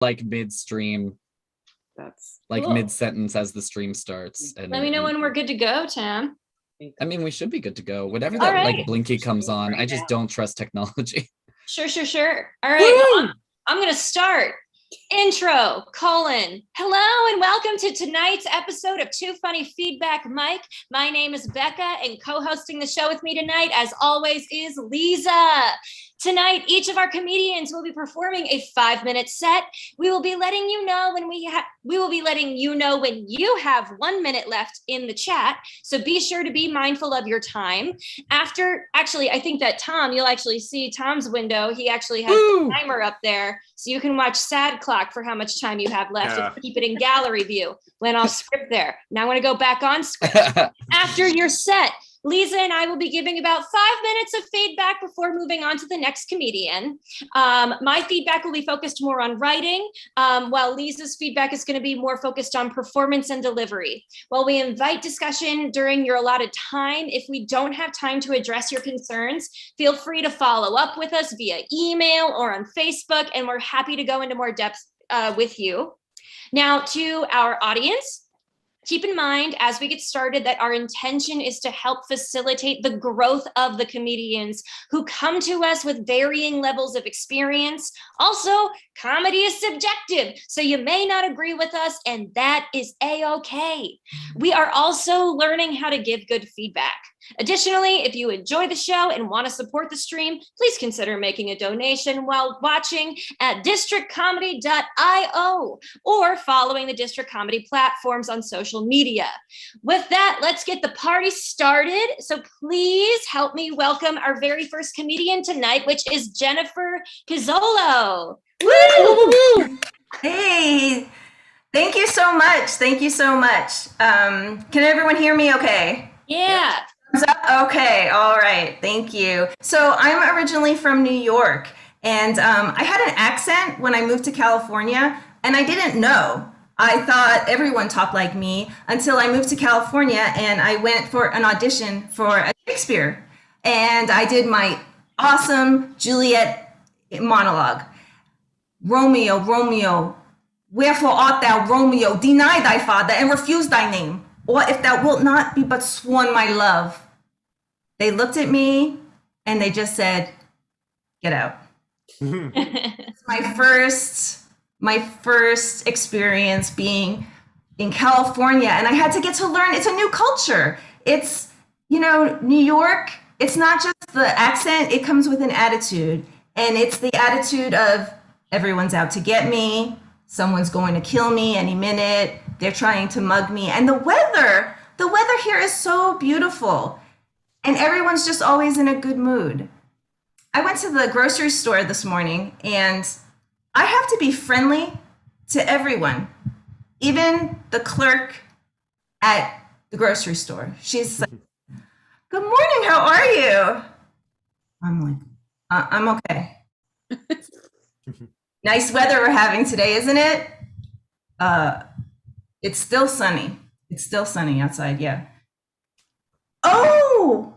like midstream, That's like Cool. mid-sentence as the stream starts. And Let me know when we're good to go, Tim. I mean, we should be good to go. Whatever All that right. like blinky comes on, I just don't trust technology. Sure. All right, well, I'm gonna start. Intro, colon. Hello and welcome to tonight's episode of Too Funny Feedback Mike. My name is Becca and co-hosting the show with me tonight, as always, is Lisa. Tonight, each of our comedians will be performing a 5-minute set. We will be letting you know when you have 1 minute left in the chat. So be sure to be mindful of your time. I think that Tom, you'll actually see Tom's window. He actually has the timer up there, so you can watch Sad Clock for how much time you have left. Yeah. If you keep it in gallery view. Went off script there. Now I want to go back on script. After your set, Lisa and I will be giving about 5 minutes of feedback before moving on to the next comedian. My feedback will be focused more on writing, while Lisa's feedback is going to be more focused on performance and delivery. While we invite discussion during your allotted time, if we don't have time to address your concerns, feel free to follow up with us via email or on Facebook, and we're happy to go into more depth with you. Now, to our audience, keep in mind as we get started that our intention is to help facilitate the growth of the comedians who come to us with varying levels of experience. Also, comedy is subjective, so you may not agree with us, and that is a-okay. We are also learning how to give good feedback. Additionally, if you enjoy the show and want to support the stream, please consider making a donation while watching at districtcomedy.io or following the District Comedy platforms on social media. With that, let's get the party started. So please help me welcome our very first comedian tonight, which is Jennifer Pizzolo. Woo! Hey, thank you so much. Can everyone hear me okay? Yeah. Okay, all right, thank you. So I'm originally from New York, and I had an accent when I moved to California, and I didn't know. I thought everyone talked like me until I moved to California, and I went for an audition for a Shakespeare, and I did my awesome Juliet monologue. Romeo, Romeo, wherefore art thou, Romeo? Deny thy father and refuse thy name. Or if thou wilt not be but sworn my love. They looked at me and they just said, get out. It's my first experience being in California, and I had to get to learn. It's a new culture. It's, New York, it's not just the accent, it comes with an attitude. And it's the attitude of everyone's out to get me. Someone's going to kill me any minute. They're trying to mug me. And the weather here is so beautiful. And everyone's just always in a good mood. I went to the grocery store this morning, and I have to be friendly to everyone, even the clerk at the grocery store. She's like, good morning, how are you? I'm like, I'm okay. Nice weather we're having today, isn't it? It's still sunny. It's still sunny outside, yeah. Oh,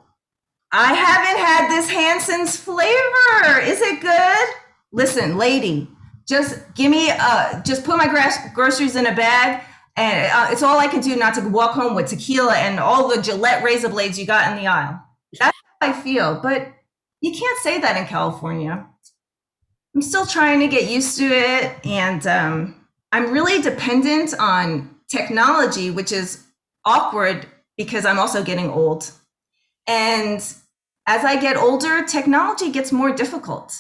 I haven't had this Hanson's flavor. Is it good? Listen, lady, just just put my groceries in a bag, and it's all I can do not to walk home with tequila and all the Gillette razor blades you got in the aisle. That's how I feel, but you can't say that in California. I'm still trying to get used to it, and I'm really dependent on technology, which is awkward because I'm also getting old. And as I get older, technology gets more difficult.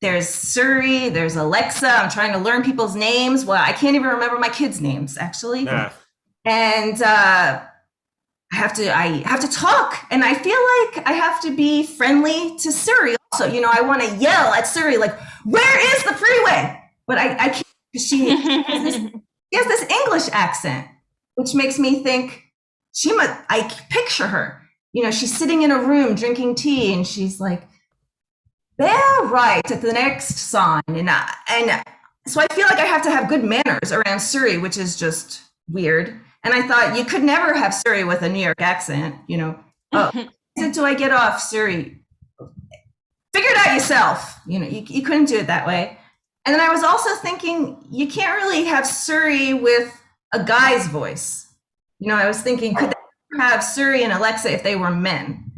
There's Siri, there's Alexa. I'm trying to learn people's names. Well, I can't even remember my kids' names, actually. Yeah. And I have to talk, and I feel like I have to be friendly to Siri. Also, I want to yell at Siri, like, "Where is the freeway?" But I can't, because she has this English accent, which makes me think I picture her. She's sitting in a room drinking tea, and she's like, "They're right at the next sign," and so I feel like I have to have good manners around Siri, which is just weird. And I thought you could never have Siri with a New York accent, Oh, do I get off, Siri? Figure it out yourself. You couldn't do it that way. And then I was also thinking, you can't really have Suri with a guy's voice. You know, I was thinking, could they have Suri and Alexa if they were men?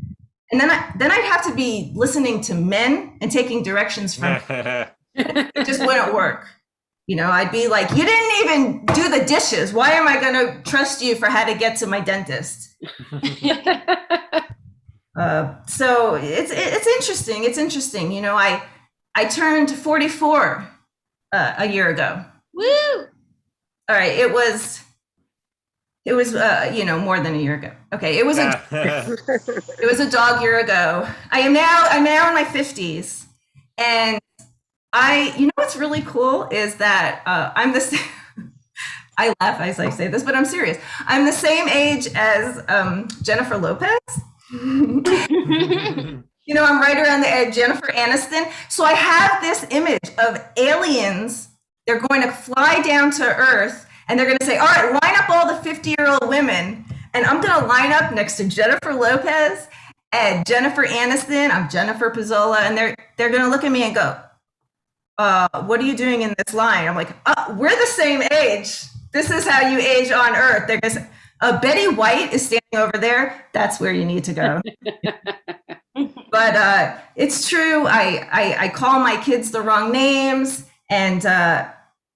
And then I'd have to be listening to men and taking directions from it just wouldn't work. You know, I'd be like, you didn't even do the dishes. Why am I going to trust you for how to get to my dentist? So it's interesting. It's interesting. You know, I turned 44 a year ago. Woo! All right, it was you know, more than a year ago. Okay, it was a dog year ago. I'm now in my 50s, and you know what's really cool is that I'm the same. I laugh as I say this, but I'm serious. I'm the same age as Jennifer Lopez. You know, I'm right around the edge, Jennifer Aniston. So I have this image of aliens. They're going to fly down to Earth, and they're going to say, all right, line up all the 50-year-old women. And I'm going to line up next to Jennifer Lopez and Jennifer Aniston. I'm Jennifer Pizzola. And they're going to look at me and go, what are you doing in this line? I'm like, we're the same age. This is how you age on Earth. They're going to say, Betty White is standing over there. That's where you need to go. But it's true. I call my kids the wrong names. And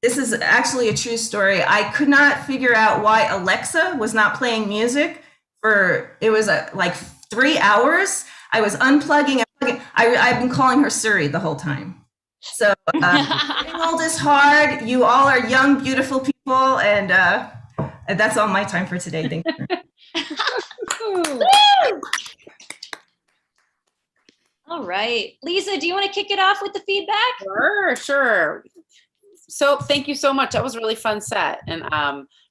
this is actually a true story. I could not figure out why Alexa was not playing music it was like 3 hours. I was unplugging. I've been calling her Suri the whole time. So getting old is hard. You all are young, beautiful people. And that's all my time for today. Thank you. All right. Lisa, do you want to kick it off with the feedback? Sure. So thank you so much. That was a really fun set, and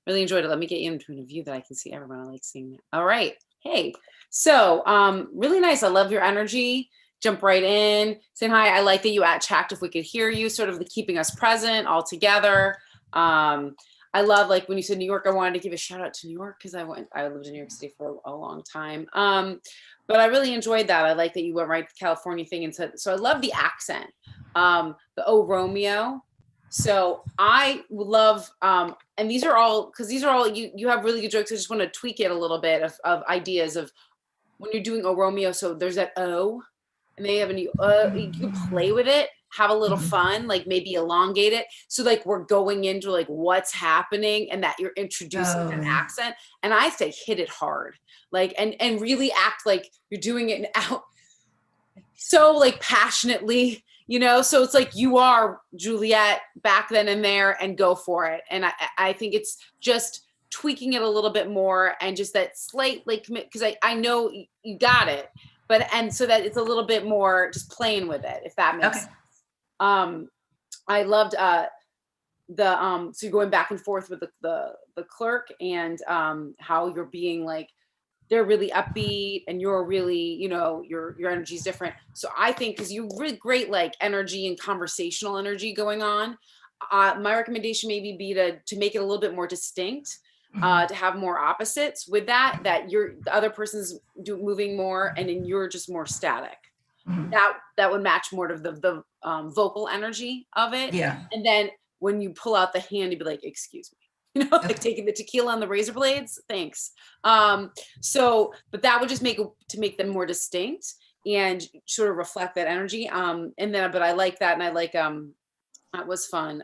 really enjoyed it. Let me get you into a view that I can see everyone. I like seeing that. All right. Hey, so really nice. I love your energy. Jump right in, saying hi. I like that you checked if we could hear you, sort of the keeping us present all together. I love, like, when you said New York, I wanted to give a shout out to New York because I lived in New York City for a long time. But I really enjoyed that. I like that you went right to the California thing and said, so I love the accent, the Oh Romeo. So I love, and these are all, you have really good jokes. I just want to tweak it a little bit of ideas of when you're doing Oh Romeo. So there's that O, and then you have a new, you can play with it, have a little fun, like maybe elongate it. So like we're going into like what's happening and that you're introducing an accent. And I say hit it hard, like, and really act like you're doing it out so like passionately, you know? So it's like you are Juliet back then and there, and go for it. And I think it's just tweaking it a little bit more, and just that slight like commit, because I know you got it, but and so that it's a little bit more just playing with it, if that makes sense. I loved so you're going back and forth with the clerk, and how you're being like, they're really upbeat and you're really, you know, your energy is different. So I think because you really great like energy and conversational energy going on, my recommendation maybe be to make it a little bit more distinct, to have more opposites with that the other person's moving more and then you're just more static. That would match more to the vocal energy of it. Yeah. And then when you pull out the hand, you'd be like, excuse me. You know, like taking the tequila on the razor blades. Thanks. So, but that would just make them more distinct and sort of reflect that energy. But I like that. And I like, that was fun.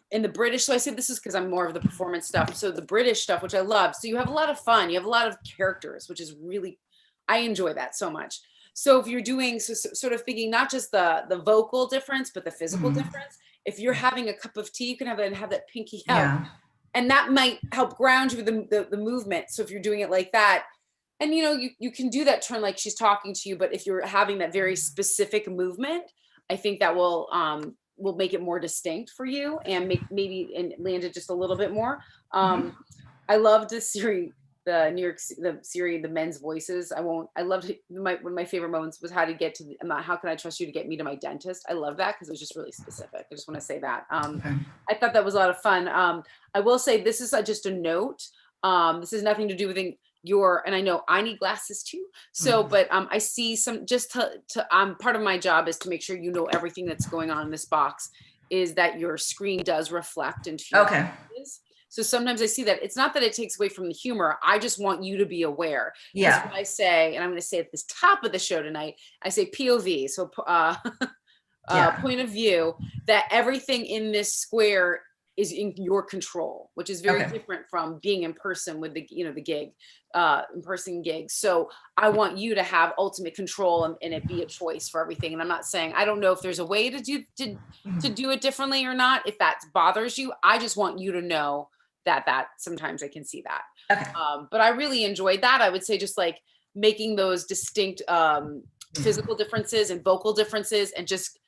In the British, so I say this is because I'm more of the performance stuff. So the British stuff, which I love. So you have a lot of fun. You have a lot of characters, which is really, I enjoy that so much. So if you're doing, sort of thinking, not just the vocal difference, but the physical difference. If you're having a cup of tea, you can have that pinky out. Yeah. And that might help ground you with the movement. So if you're doing it like that, and you know, you can do that turn like she's talking to you, but if you're having that very specific movement, I think that will make it more distinct for you and maybe land it just a little bit more. I loved this series, the series, The Men's Voices. I loved it. One of my favorite moments was how can I trust you to get me to my dentist? I love that because it was just really specific. I just want to say that. I thought that was a lot of fun. I will say this is just a note. This has nothing to do with and I know I need glasses too. So, but I see some, just to part of my job is to make sure you know everything that's going on in this box, is that your screen does reflect into your faces. So sometimes I see that. It's not that it takes away from the humor. I just want you to be aware. Yeah. That's what I say, and I'm going to say at this top of the show tonight, I say POV. So point of view, that everything in this square is in your control, which is very different from being in person with the, the gig, in-person gigs. So I want you to have ultimate control and it be a choice for everything. And I'm not saying, I don't know if there's a way to do it differently or not. If that bothers you, I just want you to know that sometimes I can see that. Okay. But I really enjoyed that. I would say just like making those distinct physical differences and vocal differences, and just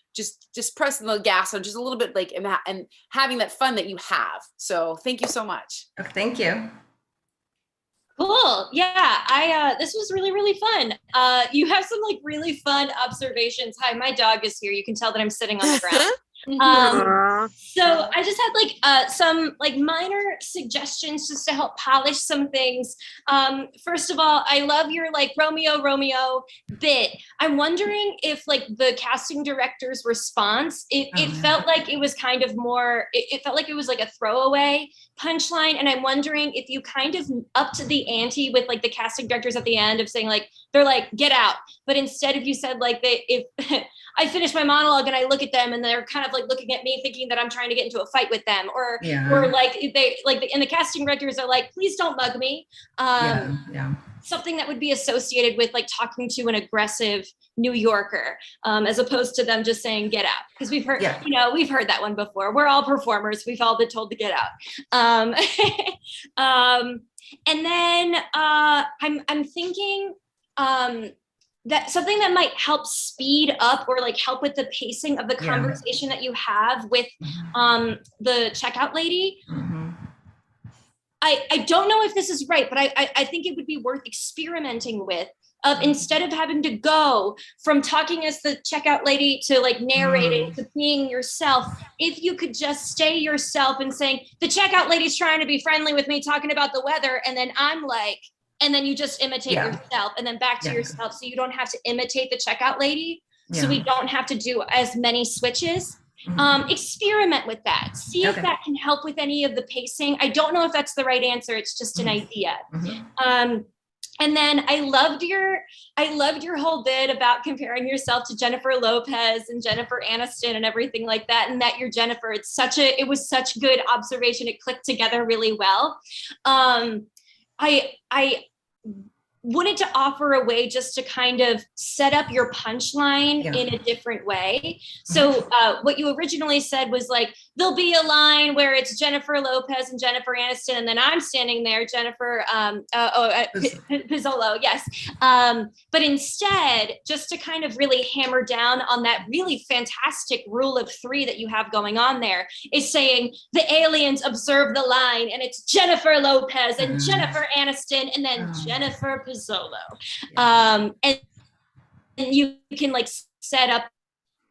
pressing the gas on just a little bit, like, and having that fun that you have. So thank you so much. Okay, thank you. Cool. Yeah, this was really, really fun. You have some like really fun observations. Hi, my dog is here. You can tell that I'm sitting on the ground. So I just had like some like minor suggestions just to help polish some things. First of all, I love your like Romeo bit. I'm wondering if like the casting director's response, it felt like it was kind of more, it felt like it was like a throwaway punchline. And I'm wondering if you kind of upped the ante with like the casting directors at the end of saying like, they're like, get out. But instead if you said like, if I finish my monologue and I look at them and they're kind of like looking at me thinking that I'm trying to get into a fight with them, or like they like, and the casting directors are like, please don't mug me. Something that would be associated with like talking to an aggressive New Yorker, as opposed to them just saying get out. Because we've heard, we've heard that one before. We're all performers. We've all been told to get out. And then I'm thinking that something that might help speed up or like help with the pacing of the conversation that you have with the checkout lady. I don't know if this is right, but I think it would be worth experimenting with. Instead of having to go from talking as the checkout lady to like narrating to being yourself, if you could just stay yourself and saying, the checkout lady's trying to be friendly with me, talking about the weather. And then I'm like, and then you just imitate yourself and then back to yourself. So you don't have to imitate the checkout lady. So we don't have to do as many switches. Experiment with that. See if that can help with any of the pacing. I don't know if that's the right answer. It's just an idea. And then I loved your whole bit about comparing yourself to Jennifer Lopez and Jennifer Aniston and everything like that. And that you're Jennifer. It was such good observation. It clicked together really well. I wanted to offer a way just to kind of set up your punchline in a different way. So what you originally said was like, there'll be a line where it's Jennifer Lopez and Jennifer Aniston, and then I'm standing there, Jennifer Pizzolo, yes. But instead, just to kind of really hammer down on that really fantastic rule of three that you have going on there, is saying the aliens observe the line, and it's Jennifer Lopez and Jennifer Aniston, and then Jennifer Pizzolo. And you can like set up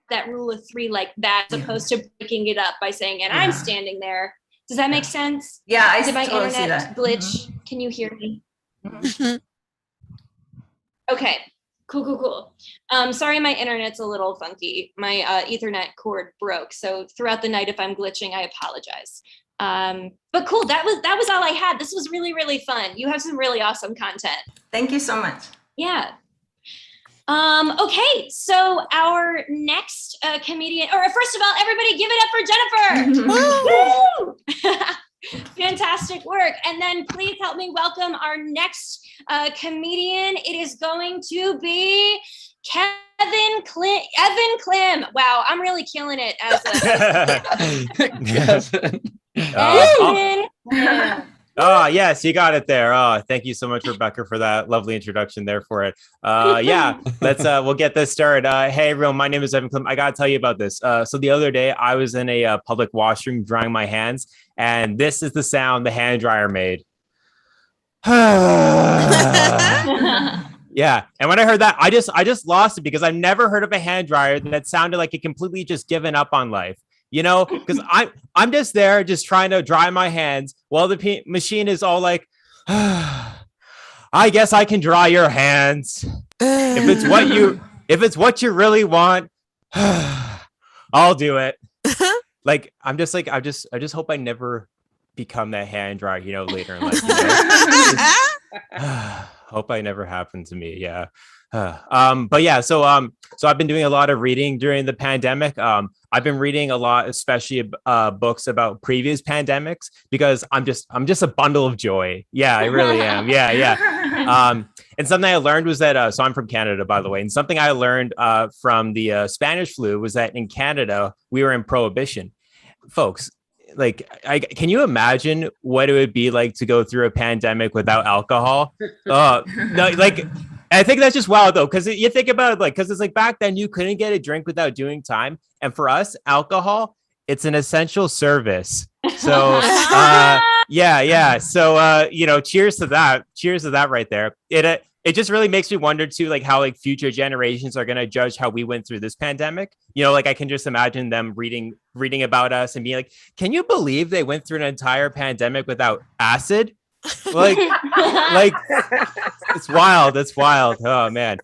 that rule of three like that, as opposed to breaking it up by saying, and I'm standing there. Does that make sense? Yeah, I Did my totally see internet that. glitch? Can you hear me? Okay, cool. Sorry, my internet's a little funky. My Ethernet cord broke. So throughout the night, if I'm glitching, I apologize. But cool, that was all I had. This was really, really fun. You have some really awesome content. Thank you so much. Yeah. Okay, so our next comedian, or first of all, everybody give it up for Jennifer. Woo! Fantastic work. And then please help me welcome our next comedian. It is going to be Evan Klim. Wow, I'm really killing it as Evan Klim. Oh, yes, you got it there. Oh, thank you so much, Rebecca, for that lovely introduction there for it. Yeah, we'll get this started. Hey, everyone, my name is Evan Klim. I got to tell you about this. So the other day I was in a public washroom drying my hands, and this is the sound the hand dryer made. Yeah. And when I heard that, I just lost it, because I've never heard of a hand dryer that sounded like it completely just given up on life. You know, because I'm just there just trying to dry my hands while the machine is all like, I guess I can draw your hands. If it's what you really want, I'll do it. Like, I'm just like, I just hope I never become that hand dryer, later in life. Hope I never happen to me. Yeah. But yeah, so I've been doing a lot of reading during the pandemic. I've been reading a lot, especially books about previous pandemics, because I'm just a bundle of joy. Yeah, I really am. Yeah. And something I learned was that, so I'm from Canada, by the way, and something I learned from the Spanish flu was that in Canada, we were in prohibition. Folks, like, can you imagine what it would be like to go through a pandemic without alcohol? No, like, I think that's just wild though, because you think about it, like, because it's like back then you couldn't get a drink without doing time, and for us, alcohol, it's an essential service. So yeah. So cheers to that right there. It just really makes me wonder too, like how like future generations are going to judge how we went through this pandemic. Like I can just imagine them reading about us and being like, can you believe they went through an entire pandemic without acid? Like it's wild. Oh man.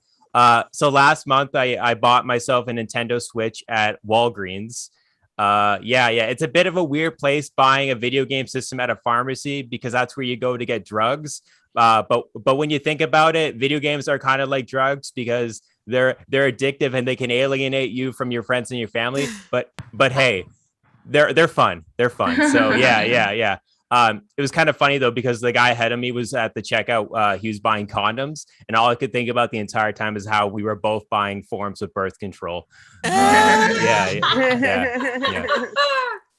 So last month I bought myself a Nintendo Switch at Walgreens. Yeah. It's a bit of a weird place buying a video game system at a pharmacy, because that's where you go to get drugs. But when you think about it, video games are kind of like drugs, because they're addictive and they can alienate you from your friends and your family. But hey, they're fun. So yeah. It was kind of funny though, because the guy ahead of me was at the checkout. He was buying condoms, and all I could think about the entire time is how we were both buying forms of birth control.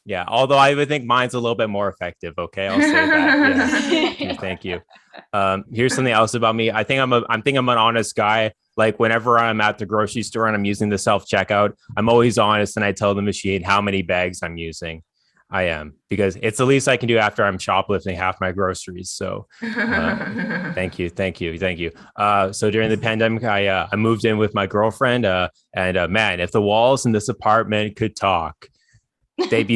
Yeah. Although I would think mine's a little bit more effective. Okay, I'll say that. Yeah. Thank you. Here's something else about me. I think I'm an honest guy. Like whenever I'm at the grocery store and I'm using the self-checkout, I'm always honest, and I tell the machine how many bags I'm using. I am, because it's the least I can do after I'm shoplifting half my groceries. So thank you. So during the pandemic, I moved in with my girlfriend, and man, if the walls in this apartment could talk, they'd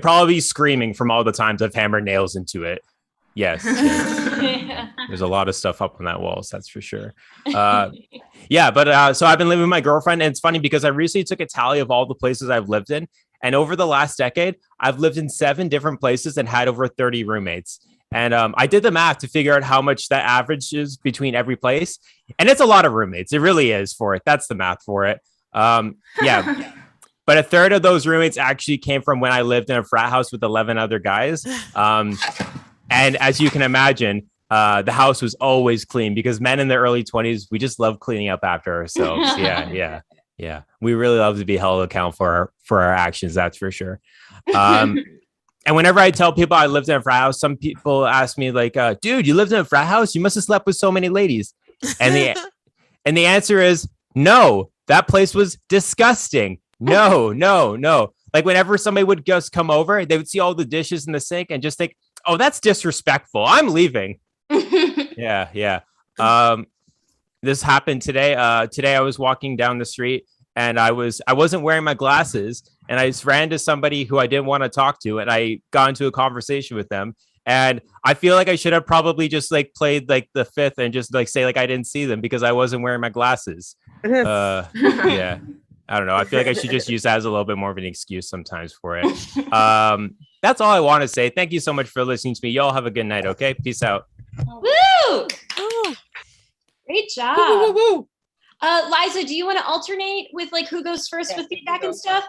probably be screaming from all the times I've hammered nails into it. Yes. There's a lot of stuff up on that walls, that's for sure. So I've been living with my girlfriend, and it's funny because I recently took a tally of all the places I've lived in. And over the last decade, I've lived in 7 different places and had over 30 roommates. And I did the math to figure out how much that average is between every place. And it's a lot of roommates. It really is for it. That's the math for it. Yeah. But a third of those roommates actually came from when I lived in a frat house with 11 other guys. And as you can imagine, the house was always clean, because men in their early 20s, we just love cleaning up after ourselves. Yeah. We really love to be held accountable for our actions. That's for sure. And whenever I tell people I lived in a frat house, some people ask me like, dude, you lived in a frat house? You must have slept with so many ladies. And the answer is no, that place was disgusting. No. Like whenever somebody would just come over, they would see all the dishes in the sink and just think, oh, that's disrespectful. I'm leaving. Yeah. This happened today. Today I was walking down the street, and I wasn't wearing my glasses, and I just ran to somebody who I didn't want to talk to, and I got into a conversation with them. And I feel like I should have probably just like played like the fifth and just like say like I didn't see them because I wasn't wearing my glasses. Yeah. I don't know. I feel like I should just use that as a little bit more of an excuse sometimes for it. That's all I want to say. Thank you so much for listening to me. Y'all have a good night. Okay. Peace out. Woo! Great job. Woo. Liza, do you want to alternate with like who goes first with feedback and stuff?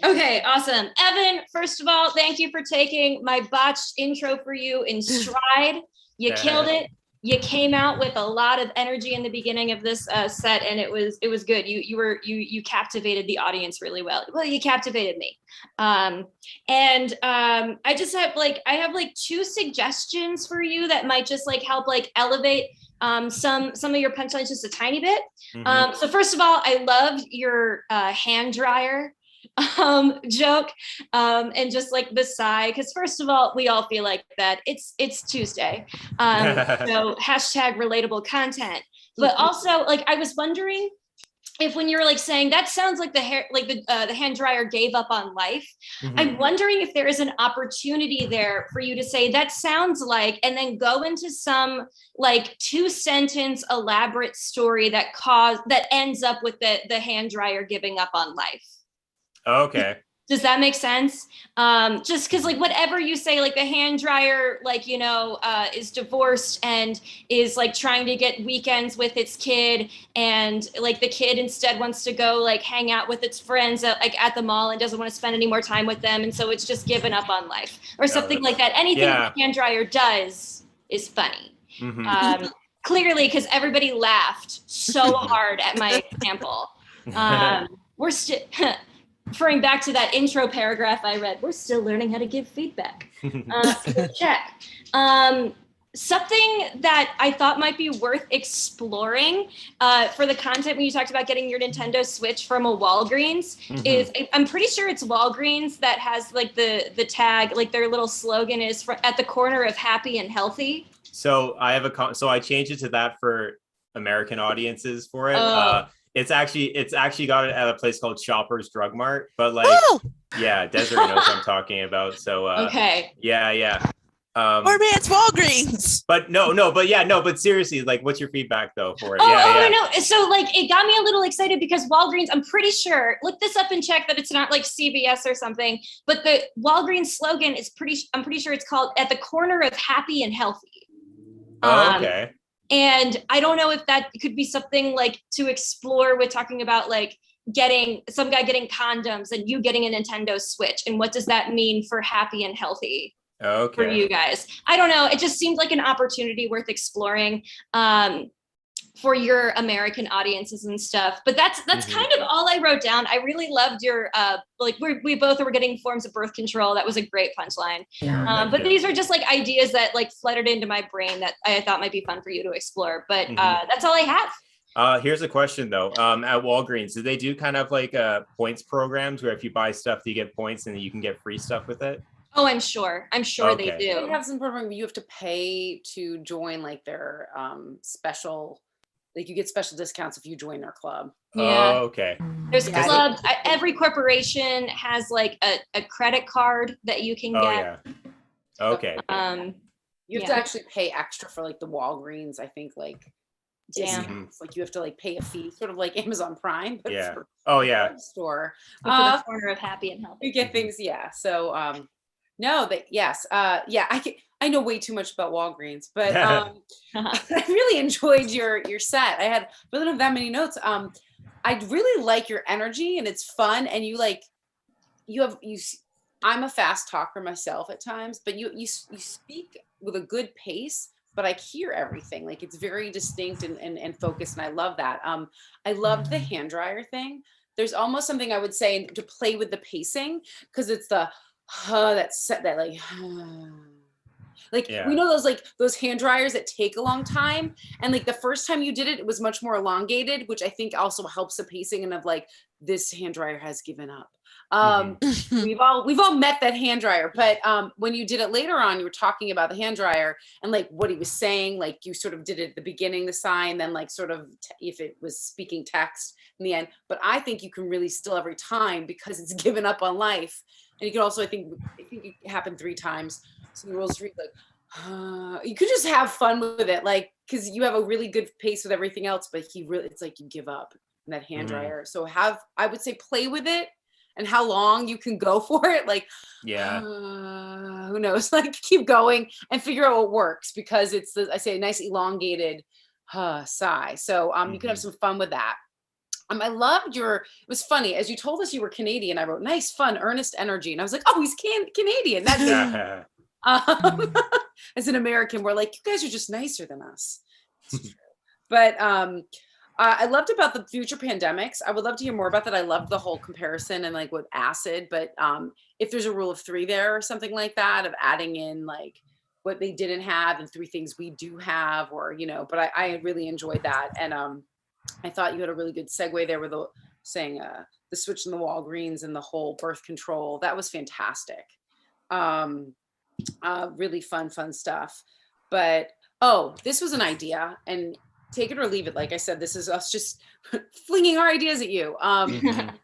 Okay, awesome. Evan, first of all, thank you for taking my botched intro for you in stride. You killed it. You came out with a lot of energy in the beginning of this set, and it was good. You captivated the audience really well. Well, you captivated me. I just have like 2 suggestions for you that might just like help like elevate some of your punchlines just a tiny bit. So first of all, I love your hand dryer joke, and just like the sigh, because first of all, we all feel like that. It's Tuesday, so hashtag relatable content. But also, like, I was wondering if when you're like saying that sounds like the hair, like the hand dryer gave up on life, I'm wondering if there is an opportunity there for you to say that sounds like, and then go into some like 2-sentence elaborate story that ends up with the hand dryer giving up on life. Okay. Does that make sense? Just because like whatever you say, like the hand dryer, like, you know, is divorced and is like trying to get weekends with its kid, and like the kid instead wants to go like hang out with its friends at the mall and doesn't want to spend any more time with them. And so it's just given up on life or something like that. Anything that the hand dryer does is funny. Clearly, because everybody laughed so hard at my example. We're still... Referring back to that intro paragraph I read, we're still learning how to give feedback. Check. Something that I thought might be worth exploring for the content when you talked about getting your Nintendo Switch from a Walgreens is, I'm pretty sure it's Walgreens that has like the tag, like their little slogan is at the corner of happy and healthy. So I have so I changed it to that for American audiences for it. It's actually got it at a place called Shoppers Drug Mart, but like, yeah, Desiree knows what I'm talking about. So, okay. Yeah. Poor man's Walgreens. But seriously, like, what's your feedback though for it? No. So like, it got me a little excited because Walgreens, I'm pretty sure, look this up and check that it's not like CVS or something, but the Walgreens slogan is I'm pretty sure it's called at the corner of happy and healthy. Okay. And I don't know if that could be something like to explore with talking about like some guy getting condoms and you getting a Nintendo Switch. And what does that mean for happy and healthy for you guys? I don't know. It just seemed like an opportunity worth exploring for your American audiences and stuff. But that's kind of all I wrote down. I really loved your, we both were getting forms of birth control. That was a great punchline. Yeah. But these are just like ideas that like fluttered into my brain that I thought might be fun for you to explore. But that's all I have. Here's a question though. At Walgreens, do they do kind of like points programs where if you buy stuff, you get points and you can get free stuff with it? Oh, I'm sure they do. They have some program you have to pay to join like their special. Like you get special discounts if you join their club. Yeah. Oh, okay. There's clubs. Every corporation has like a credit card that you can get. Yeah. Okay. You have to actually pay extra for like the Walgreens. I think like discounts. Like you have to like pay a fee, sort of like Amazon Prime. But Yeah. For store. For the corner of happy and healthy. You get things. Yeah. So I know way too much about Walgreens, but I really enjoyed your set. I really don't have that many notes. I really like your energy and it's fun. And I'm a fast talker myself at times, but you speak with a good pace, but I hear everything. Like it's very distinct and focused. And I love that. I loved the hand dryer thing. There's almost something I would say to play with the pacing because it's the we know those hand dryers that take a long time, and like the first time you did it was much more elongated, which I think also helps the pacing and of like this hand dryer has given up. We've all met that hand dryer, but when you did it later on, you were talking about the hand dryer and like what he was saying, like you sort of did it at the beginning, the sign, then like sort of if it was speaking text in the end. But I think you can really still every time because it's given up on life. And you can also, I think it happened 3 times. So the rules read like, you could just have fun with it, like because you have a really good pace with everything else, but it's like you give up in that hand dryer. So I would say play with it and how long you can go for it. Like, who knows? Like keep going and figure out what works because it's a nice elongated sigh. So you can have some fun with that. I loved it was funny. As you told us you were Canadian, I wrote, nice, fun, earnest energy. And I was like, oh, he's Canadian. That's as an American, we're like, you guys are just nicer than us. It's true. But I loved about the future pandemics. I would love to hear more about that. I loved the whole comparison and like with acid, but if there's a rule of 3 there or something like that of adding in like what they didn't have and 3 things we do have or, but I really enjoyed that. And I thought you had a really good segue there with saying the switch in the Walgreens and the whole birth control. That was fantastic. Really fun stuff. But, this was an idea. And take it or leave it. Like I said, this is us just flinging our ideas at you. Mhm.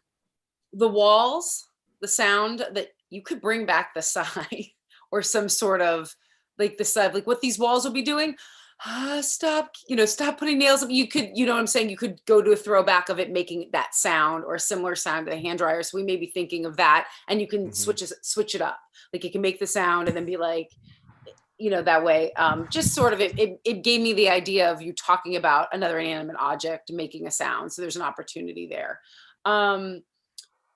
The walls, the sound that you could bring back the sigh or some sort of like the side, like what these walls will be doing. Stop, stop putting nails up. You could, you know what I'm saying? You could go to a throwback of it making that sound or a similar sound to the hand dryer. So we may be thinking of that, and you can switch it up. Like it can make the sound and then be like, that way. Just sort of it gave me the idea of you talking about another inanimate object making a sound. So there's an opportunity there.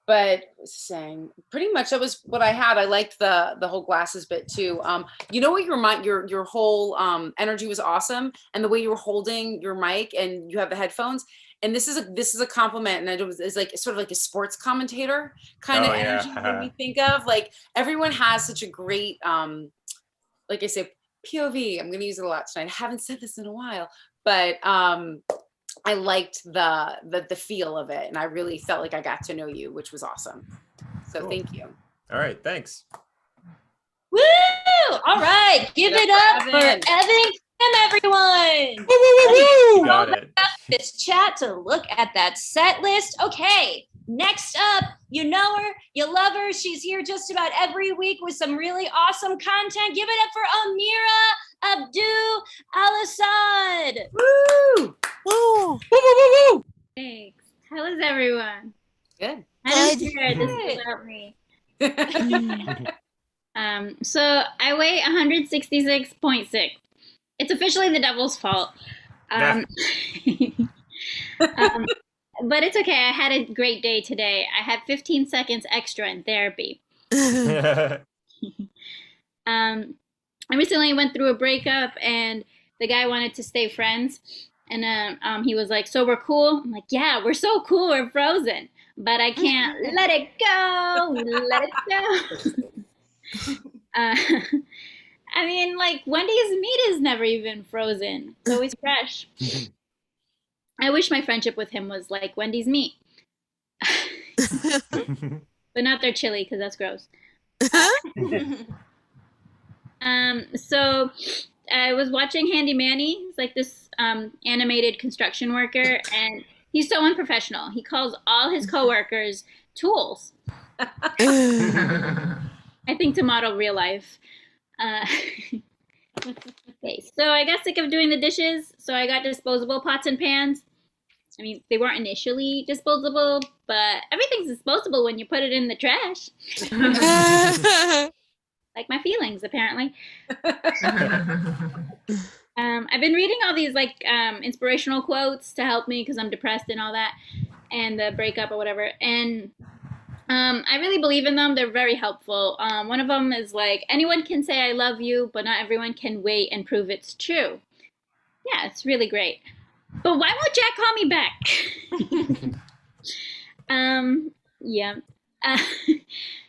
But saying pretty much that was what I had. I liked the whole glasses bit too. What your whole energy was awesome, and the way you were holding your mic and you have the headphones. And this is a compliment, and it's like sort of like a sports commentator kind of energy that we think of. Like everyone has such a great, like I say, POV. I'm going to use it a lot tonight. I haven't said this in a while, but I liked the feel of it, and I really felt like I got to know you, which was awesome. So Cool. Thank you. All right, thanks. Woo! All right, give it up for Evan Kim, everyone. Got it. This chat to look at that set list. Okay, next up, you know her, you love her. She's here just about every week with some really awesome content. Give it up for Amira Abdu Al-Assad. Woo! Woo! Thanks. How is everyone? Good. I don't Good. care. This is about me. So I weigh 166.6. It's officially the devil's fault. But it's okay. I had a great day today. I had 15 seconds extra in therapy. I recently went through a breakup, and the guy wanted to stay friends. And he was like, "So we're cool?" I'm like, "Yeah, we're so cool. We're frozen, but I can't let it go. Let it go." I mean, like Wendy's meat is never even frozen. It's always fresh. I wish my friendship with him was like Wendy's meat, but not their chili because that's gross. So I was watching Handy Manny. He's like this animated construction worker, and he's so unprofessional. He calls all his coworkers tools. I think to model real life. Okay, so I got sick of doing the dishes, so I got disposable pots and pans. I mean, they weren't initially disposable, but everything's disposable when you put it in the trash. Like my feelings, apparently. I've been reading all these like inspirational quotes to help me because I'm depressed and all that, and the breakup or whatever. And I really believe in them. They're very helpful. One of them is like, anyone can say I love you, but not everyone can wait and prove it's true. Yeah, it's really great. But why won't Jack call me back? Yeah.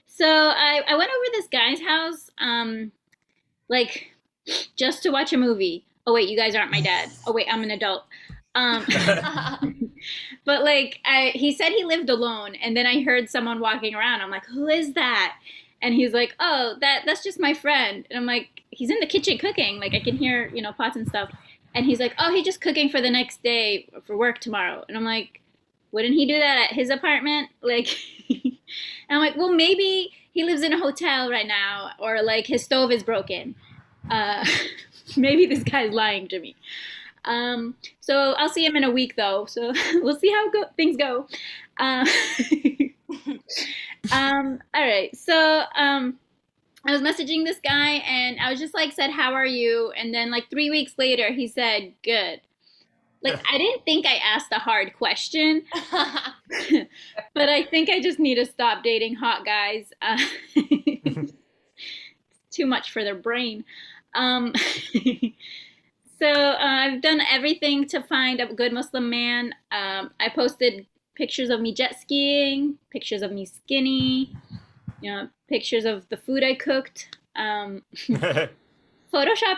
So I went over this guy's house, like just to watch a movie. Oh wait, you guys aren't my dad. Oh wait, I'm an adult. But like he said he lived alone, and then I heard someone walking around. I'm like, who is that? And he's like, oh, that's just my friend. And I'm like, he's in the kitchen cooking. Like I can hear, pots and stuff. And he's like, oh, he's just cooking for the next day for work tomorrow. And I'm like, wouldn't he do that at his apartment? Like, and I'm like, well, maybe he lives in a hotel right now, or like his stove is broken. Maybe this guy's lying to me. So I'll see him in a week though. So we'll see how things go. All right. So, I was messaging this guy, and I was just like, said, how are you? And then like 3 weeks later, he said, good. Like, I didn't think I asked a hard question, but I think I just need to stop dating hot guys. Too much for their brain. So I've done everything to find a good Muslim man. I posted pictures of me jet skiing, pictures of me skinny, pictures of the food I cooked. Photoshop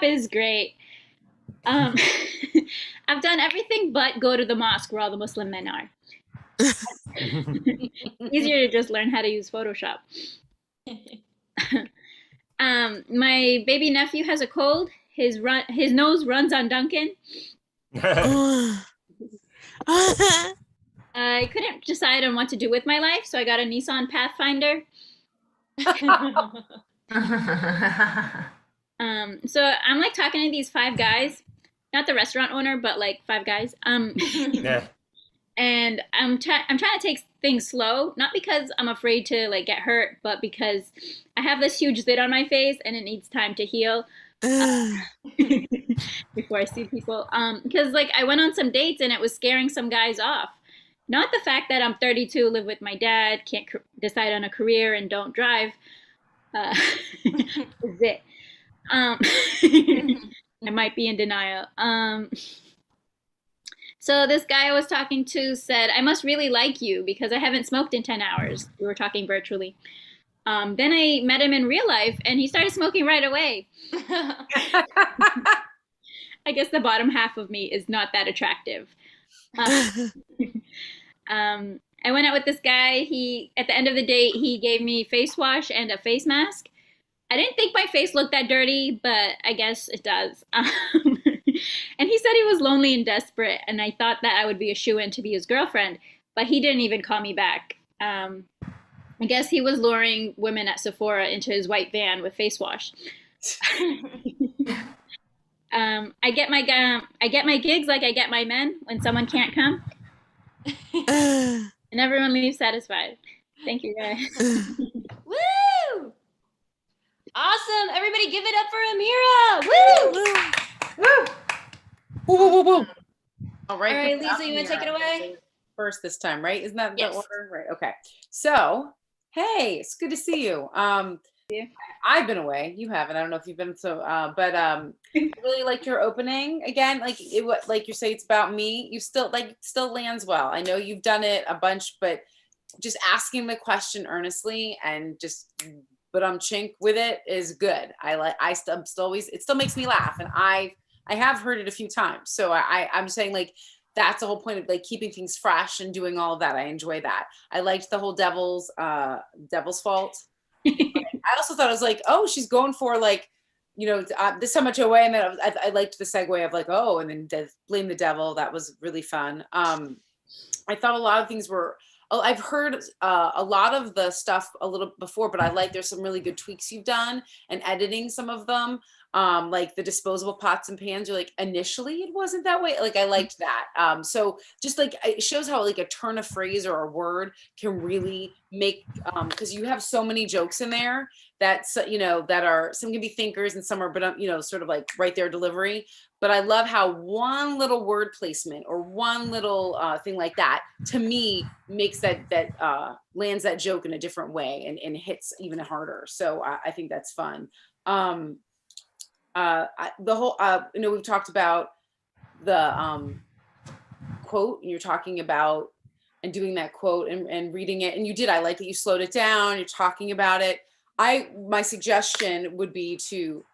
is great. I've done everything but go to the mosque where all the Muslim men are. Easier to just learn how to use Photoshop. My baby nephew has a cold. His nose runs on Dunkin'. I couldn't decide on what to do with my life, so I got a Nissan Pathfinder. So I'm like talking to these 5 guys, not the restaurant owner, but like 5 guys. Yeah. And I'm trying to take things slow, not because I'm afraid to like get hurt, but because I have this huge zit on my face and it needs time to heal before I see people. Because like I went on some dates and it was scaring some guys off. Not the fact that I'm 32, live with my dad, can't decide on a career, and don't drive. Is it? I might be in denial. So this guy I was talking to said, I must really like you because I haven't smoked in 10 hours. We were talking virtually. Then I met him in real life and he started smoking right away. I guess the bottom half of me is not that attractive. I went out with this guy. At the end of the date, he gave me face wash and a face mask. I didn't think my face looked that dirty, but I guess it does. And he said he was lonely and desperate, and I thought that I would be a shoo-in to be his girlfriend, but he didn't even call me back. I guess he was luring women at Sephora into his white van with face wash. I get my gigs like I get my men when someone can't come, and everyone leaves satisfied. Thank you, guys. Woo! Awesome. Everybody give it up for Amira. Woo! Woo! Woo, woo, woo, woo. All right. All right, good job, Lisa, you want to take it Amira. away? First this time, right? Isn't that Yes. the order? Right. Okay. So, hey, it's good to see you. Yeah. I've been away. You haven't. I don't know if you've been but I really liked your opening. Again, like like you say, it's about me. You still lands well. I know you've done it a bunch, but just asking the question earnestly and just but I'm chink with it is good. I'm still always, it still makes me laugh, and I have heard it a few times. So I'm saying like that's the whole point of like keeping things fresh and doing all of that. I enjoy that. I liked the whole devil's fault. I also thought it was like, oh, she's going for like, you know, this so much away, and then I liked the segue of like, oh, and then blame the devil. That was really fun. I thought a lot of things were. I've heard a lot of the stuff a little before, but I like there's some really good tweaks you've done and editing some of them. Like the disposable pots and pans, you're like, initially it wasn't that way. Like I liked that. So just like it shows how like a turn of phrase or a word can really make, because you have so many jokes in there that, you know, that are, some can be thinkers and some are, but you know, sort of like right there delivery. But I love how one little word placement or one little thing like that, to me, makes that lands that joke in a different way and hits even harder. So I think that's fun. The whole, you know, we've talked about the quote, and you're talking about and doing that quote and reading it, and you did. I like that you slowed it down. You're talking about it. My suggestion would be to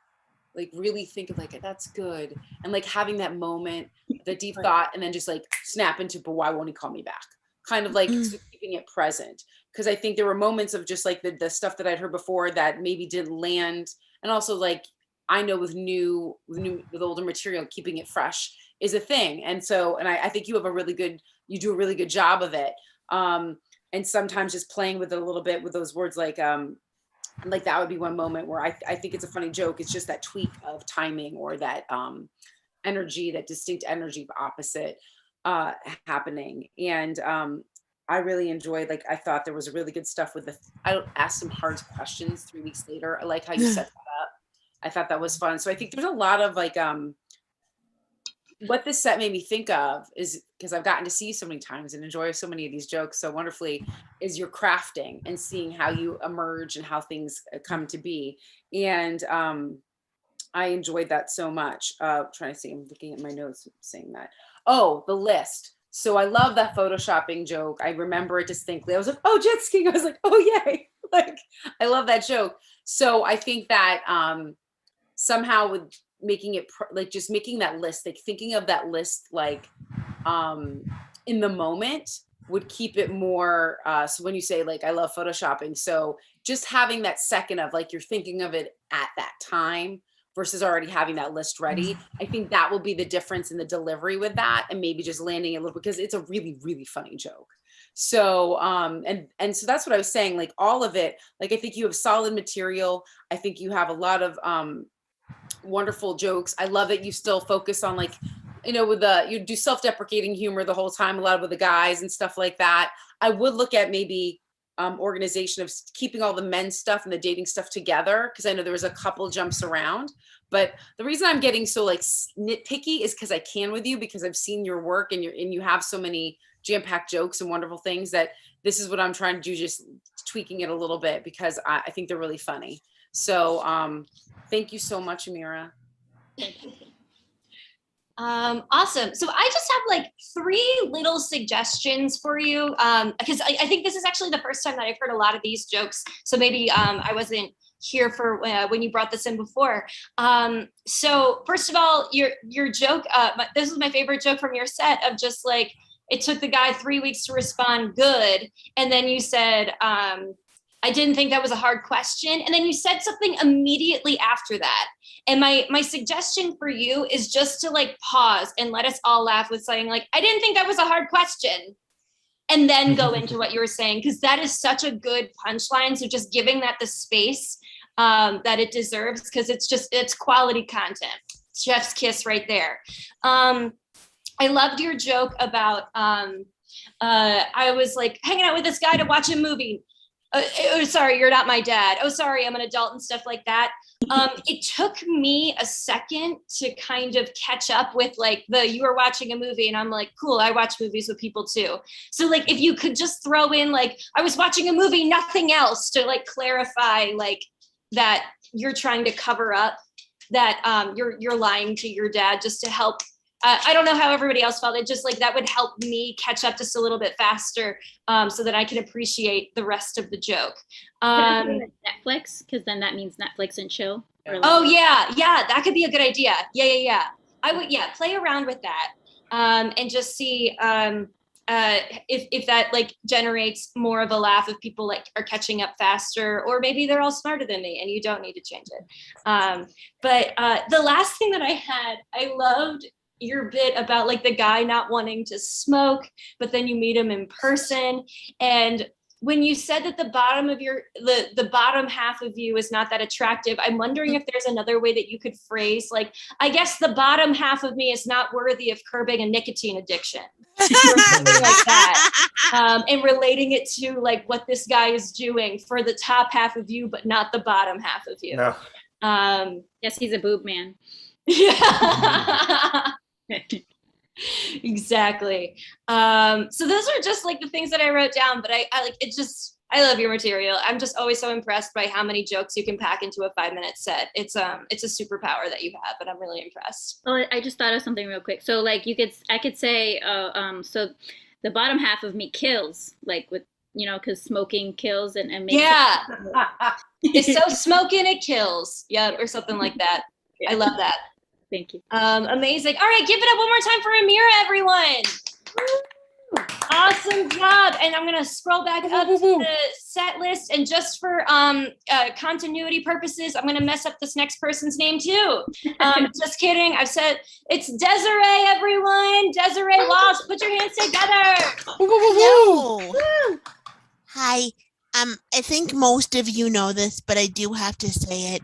like really think of like, that's good, and like having that moment, the deep thought, and then just like snap into, but why won't he call me back? Kind of like keeping it present, because I think there were moments of just like the stuff that I'd heard before that maybe didn't land, and also like I know with older material, keeping it fresh is a thing, and so I think you do a really good job of it, and sometimes just playing with it a little bit with those words like that would be one moment where I think it's a funny joke. It's just that tweak of timing or that energy, that distinct energy opposite happening. And I really enjoyed, like, I thought there was really good stuff with I asked some hard questions 3 weeks later. I like how you set that up. I thought that was fun. So I think there's a lot of like, what this set made me think of is, because I've gotten to see you so many times and enjoy so many of these jokes so wonderfully, is your crafting and seeing how you emerge and how things come to be. And I enjoyed that so much. Trying to see, I'm looking at my notes saying that. Oh, the list. So I love that photoshopping joke. I remember it distinctly. I was like, oh, jet skiing. I was like, oh, yay. Like, I love that joke. So I think that somehow with making it like just making that list, like thinking of that list like in the moment would keep it more so when you say like I love photoshopping, so just having that second of like you're thinking of it at that time versus already having that list ready. I think that will be the difference in the delivery with that, and maybe just landing a little, because it's a really, really funny joke. So, and so that's what I was saying, like all of it, like I think you have solid material. I think you have a lot of wonderful jokes. I love that you still focus on, like, you know, with you do self-deprecating humor the whole time, a lot with the guys and stuff like that. I would look at maybe organization of keeping all the men's stuff and the dating stuff together, because I know there was a couple jumps around. But the reason I'm getting so like nitpicky is because I can with you, because I've seen your work, and you have so many jam-packed jokes and wonderful things, that this is what I'm trying to do, just tweaking it a little bit, because I think they're really funny. So thank you so much, Amira. Awesome. So I just have like 3 little suggestions for you, because I think this is actually the first time that I've heard a lot of these jokes. So maybe I wasn't here for when you brought this in before. So first of all, your joke, this is my favorite joke from your set, of just like, it took the guy 3 weeks to respond good. And then you said, I didn't think that was a hard question. And then you said something immediately after that. And my suggestion for you is just to like pause and let us all laugh with saying like, I didn't think that was a hard question. And then go into what you were saying, because that is such a good punchline. So just giving that the space that it deserves, because it's quality content. Chef's kiss right there. I loved your joke about, I was like hanging out with this guy to watch a movie. Oh, sorry, you're not my dad. Oh, sorry, I'm an adult and stuff like that. It took me a second to kind of catch up with like you were watching a movie, and I'm like, cool, I watch movies with people too. So like, if you could just throw in like, I was watching a movie, nothing else, to like clarify like that you're trying to cover up that you're lying to your dad, just to help. I don't know how everybody else felt. It just like, that would help me catch up just a little bit faster, so that I can appreciate the rest of the joke. Netflix, because then that means Netflix and chill. Oh yeah, that could be a good idea. Yeah. I would play around with that, and just see if that like generates more of a laugh, if people like are catching up faster, or maybe they're all smarter than me and you don't need to change it. But the last thing that I had, I loved your bit about like the guy not wanting to smoke, but then you meet him in person. And when you said that the bottom of the bottom half of you is not that attractive, I'm wondering if there's another way that you could phrase like, I guess the bottom half of me is not worthy of curbing a nicotine addiction, or something like that, and relating it to like what this guy is doing for the top half of you, but not the bottom half of you. No. Yes, he's a boob man. Yeah. Exactly. So those are just like the things that I wrote down, but I like it. I love your material. I'm just always so impressed by how many jokes you can pack into a 5-minute set. It's a superpower that you have, but I'm really impressed. Oh, I just thought of something real quick. So like I could say, so the bottom half of me kills, like with, because smoking kills and makes It's so smoking, it kills. Yeah, or something like that. Yeah. I love that. Thank you. Amazing. All right, give it up one more time for Amira, everyone. Woo! Awesome job. And I'm going to scroll back up to the set list. And just for continuity purposes, I'm going to mess up this next person's name too. Just kidding. I've said it's Desiree, everyone. Desiree Walsh, put your hands together. Hello. Hi. I think most of you know this, but I do have to say it,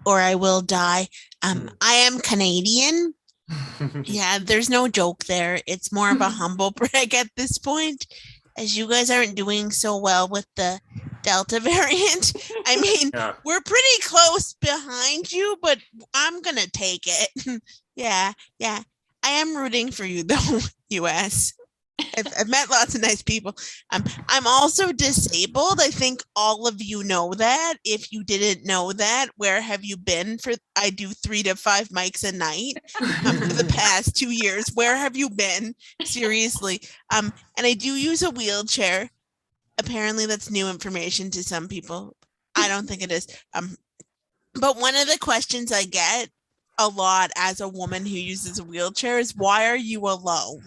or I will die. I am Canadian. Yeah, there's no joke there. It's more of a humble brag at this point, as you guys aren't doing so well with the Delta variant. I mean, we're pretty close behind you, but I'm going to take it. Yeah. I am rooting for you, though, US. I've met lots of nice people. I'm also disabled. I think all of you know that. If you didn't know that, where have you been? I do 3 to 5 mics a night for the past 2 years. Where have you been? Seriously. And I do use a wheelchair. Apparently that's new information to some people. I don't think it is. But one of the questions I get a lot as a woman who uses a wheelchair is, why are you alone?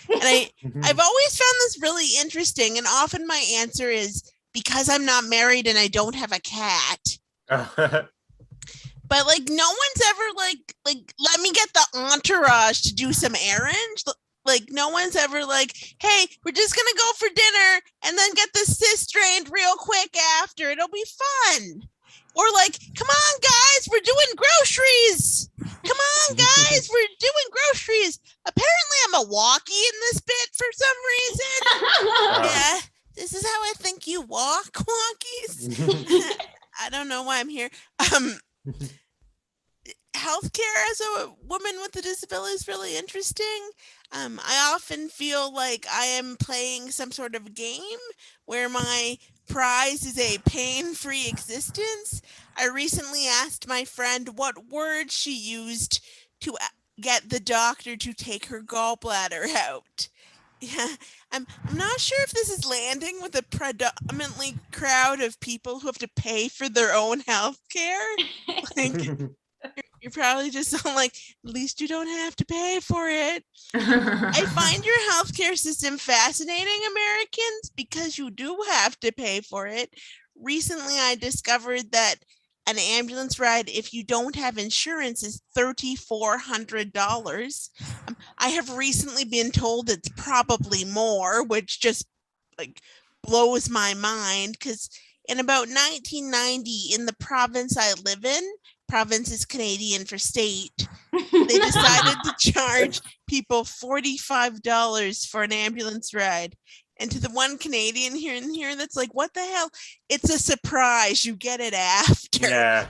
And I've always found this really interesting, and often my answer is because I'm not married and I don't have a cat. But but like no one's ever like let me get the entourage to do some errands. Like no one's ever like, hey, we're just gonna go for dinner and then get the cyst drained real quick after. It'll be fun. Or like, come on, guys, we're doing groceries. Come on, guys, we're doing groceries. Apparently, I'm a walkie in this bit for some reason. Yeah, this is how I think you walk, walkies. I don't know why I'm here. Healthcare as a woman with a disability is really interesting. I often feel like I am playing some sort of game where my prize is a pain-free existence. I recently asked my friend what word she used to get the doctor to take her gallbladder out. Yeah, I'm not sure if this is landing with a predominantly crowd of people who have to pay for their own health care. Like, you're probably just like, at least you don't have to pay for it. I find your healthcare system fascinating, Americans, because you do have to pay for it. Recently, I discovered that an ambulance ride, if you don't have insurance, is $3,400. I have recently been told it's probably more, which just like blows my mind, because in about 1990, in the province I live in, province is Canadian for state, they decided to charge people $45 for an ambulance ride. And to the one Canadian here and here that's like, what the hell? It's a surprise. You get it after. Yeah.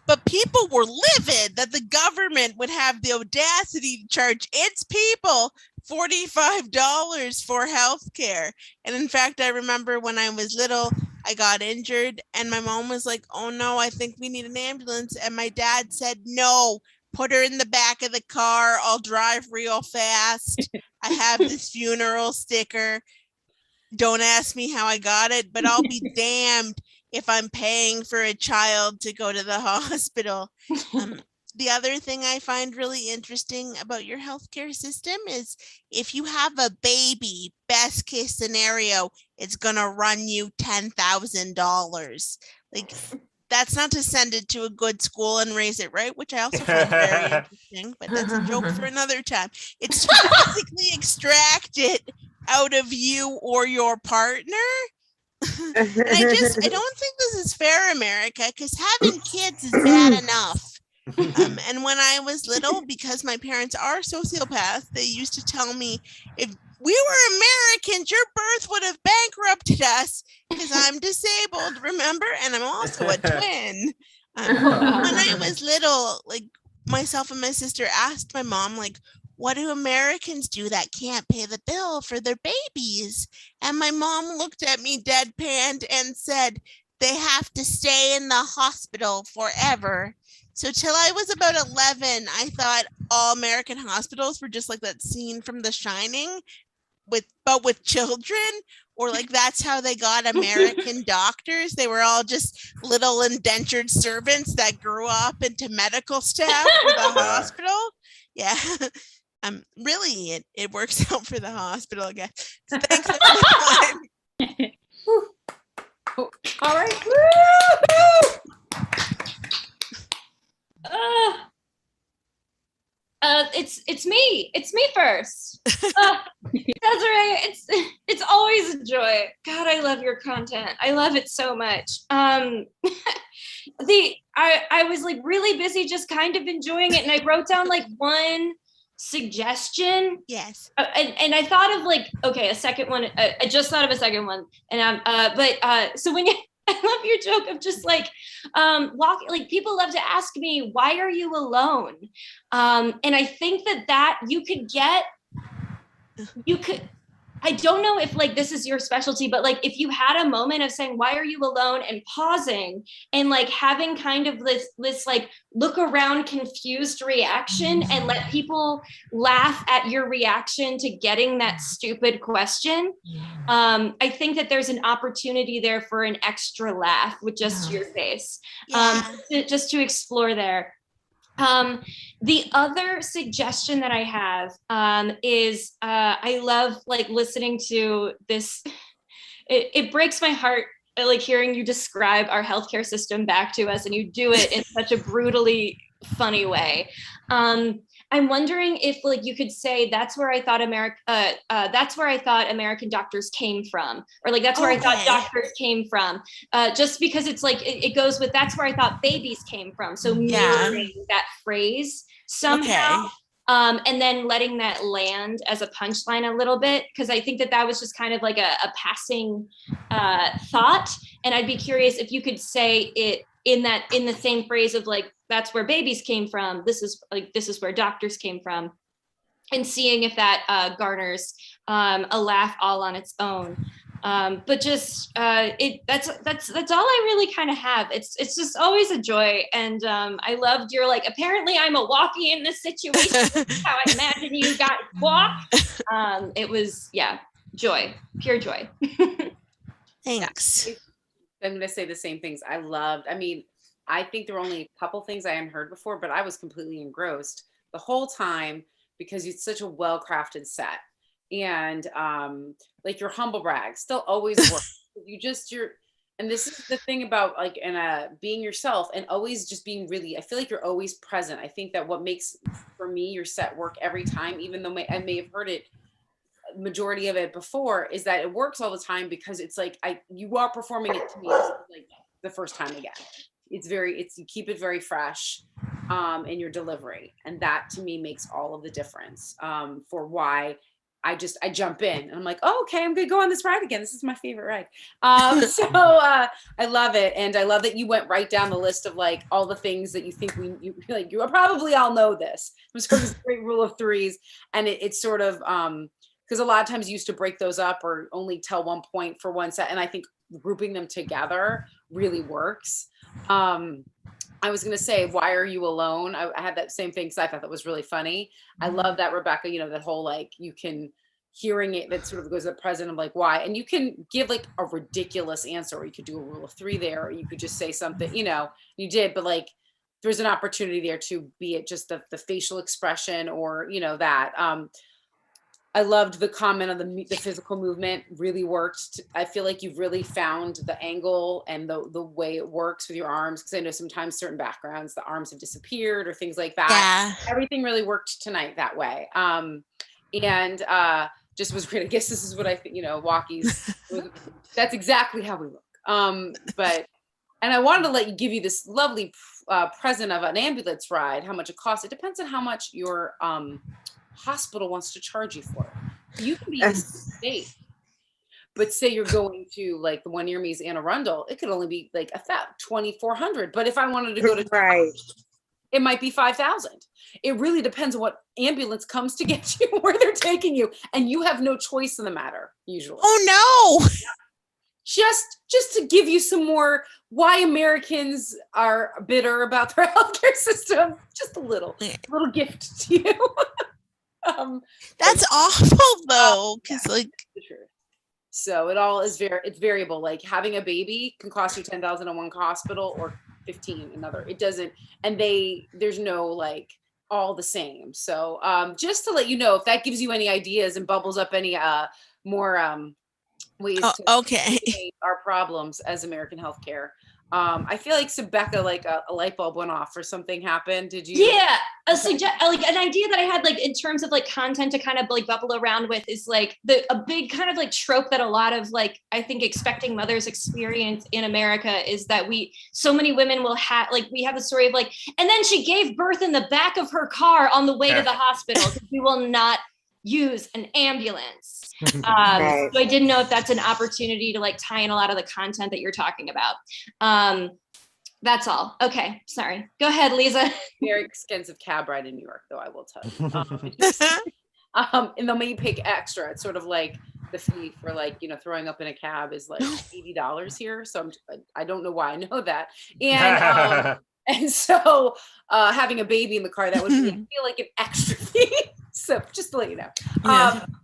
But people were livid that the government would have the audacity to charge its people $45 for healthcare. And in fact, I remember when I was little, I got injured and my mom was like, oh no, I think we need an ambulance. And my dad said, no, put her in the back of the car. I'll drive real fast. I have this funeral sticker. Don't ask me how I got it, but I'll be damned if I'm paying for a child to go to the hospital. The other thing I find really interesting about your healthcare system is if you have a baby, best case scenario, it's going to run you $10,000. Like, that's not to send it to a good school and raise it right, which I also find very interesting, but that's a joke for another time. It's to basically extract it out of you or your partner. And I don't think this is fair, America, because having kids is bad enough. And when I was little, because my parents are sociopaths, they used to tell me, if we were Americans, your birth would have bankrupted us because I'm disabled, remember? And I'm also a twin. When I was little, like myself and my sister asked my mom, like, what do Americans do that can't pay the bill for their babies? And my mom looked at me deadpanned and said, they have to stay in the hospital forever. So till I was about 11, I thought all American hospitals were just like that scene from The Shining, but with children, or like that's how they got American doctors. They were all just little indentured servants that grew up into medical staff for the hospital. Yeah. Really, it works out for the hospital, I guess. So thanks everyone. All right. It's me. It's me first. Desiree, it's always a joy. God, I love your content. I love it so much. I was like really busy just kind of enjoying it, and I wrote down like one suggestion. Yes. And I thought of like, okay, a second one. I just thought of a second one. And so when you I love your joke of just like like people love to ask me, why are you alone? And I think that you could, I don't know if like this is your specialty, but like if you had a moment of saying, why are you alone, and pausing and like having kind of this like look around confused reaction and let people laugh at your reaction to getting that stupid question. I think that there's an opportunity there for an extra laugh with just your face, just to explore there. The other suggestion that I have is I love like listening to this. It breaks my heart like hearing you describe our healthcare system back to us, and you do it in such a brutally funny way. I'm wondering if like you could say that's where I thought American doctors came from, or like that's where I thought doctors came from, just because it's like it goes with that's where I thought babies came from. So mirroring that phrase somehow. And then letting that land as a punchline a little bit, because I think that was just kind of like a passing thought. And I'd be curious if you could say it in the same phrase of like, that's where babies came from. This is where doctors came from, and seeing if that garners a laugh all on its own. But just that's all I really kind of have. It's just always a joy, and I loved your like. Apparently, I'm a walkie in this situation. That's how I imagine you got walked. It was joy, pure joy. Thanks. I'm going to say the same things. I think there were only a couple things I hadn't heard before, but I was completely engrossed the whole time because it's such a well-crafted set. And like your humble brag still always works. And this is the thing about like being yourself and always just being really, I feel like you're always present. I think that what makes for me your set work every time, even though I may have heard it majority of it before, is that it works all the time because it's like you are performing it to me like the first time again. You keep it very fresh in your delivery, and that to me makes all of the difference for why I jump in and I'm like, oh, okay, I'm gonna go on this ride again. This is my favorite ride. So I love it, and I love that you went right down the list of like all the things that you think you probably all know this. It sort of this great rule of threes, and it's sort of because a lot of times you used to break those up or only tell one point for one set, and I think grouping them together really works. I was going to say, why are you alone? I had that same thing because I thought that was really funny. I love that, Rebecca, that whole, like, you can hearing it, that sort of goes to the present of like, why? And you can give like a ridiculous answer, or you could do a rule of three there, or you could just say something, you did, but like, there's an opportunity there to be it just the facial expression or, that. I loved the comment on the physical movement really worked. I feel like you've really found the angle and the way it works with your arms. Cause I know sometimes certain backgrounds, the arms have disappeared or things like that. Yeah. Everything really worked tonight that way. Just was great. I guess this is what I think, walkies, that's exactly how we look. And I wanted to give you this lovely present of an ambulance ride, how much it costs. It depends on how much your, hospital wants to charge you for it. You can be in the state, but say you're going to like the one near me is Anne Arundel, it could only be like $2,400. But if I wanted to go to right, it might be $5,000. It really depends on what ambulance comes to get you, where they're taking you, and you have no choice in the matter usually. Oh no! Just to give you some more why Americans are bitter about their healthcare system. Just a little gift to you. That's awful though, because so it all is it's variable. Like having a baby can cost you $10,000 in one hospital or 15 another. It doesn't, and there's no like all the same. So just to let you know, if that gives you any ideas and bubbles up any more ways to mitigate our problems as American healthcare. I feel like Rebecca, like a light bulb went off or something happened. Did you? Yeah, like an idea that I had, like in terms of like content to kind of like bubble around with is like a big kind of like trope that a lot of like I think expecting mothers experience in America is that so many women will have we have the story of like, and then she gave birth in the back of her car on the way to the hospital because we will not use an ambulance. Right. So I didn't know if that's an opportunity to like tie in a lot of the content that you're talking about. That's all. Okay, sorry. Go ahead, Lisa. Very expensive cab ride in New York, though, I will tell you. And they'll make you pay extra. It's sort of like the fee for like, throwing up in a cab is like $80 here. So I don't know why I know that. And so having a baby in the car, that would be, I feel like an extra fee. So just to let you know.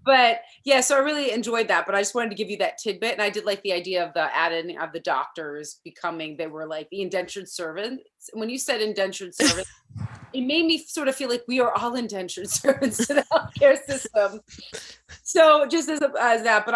But yeah, so I really enjoyed that, but I just wanted to give you that tidbit. And I did like the idea of the adding of the doctors they were like the indentured servants. When you said indentured servants, it made me sort of feel like we are all indentured servants to the healthcare system. So just as that, but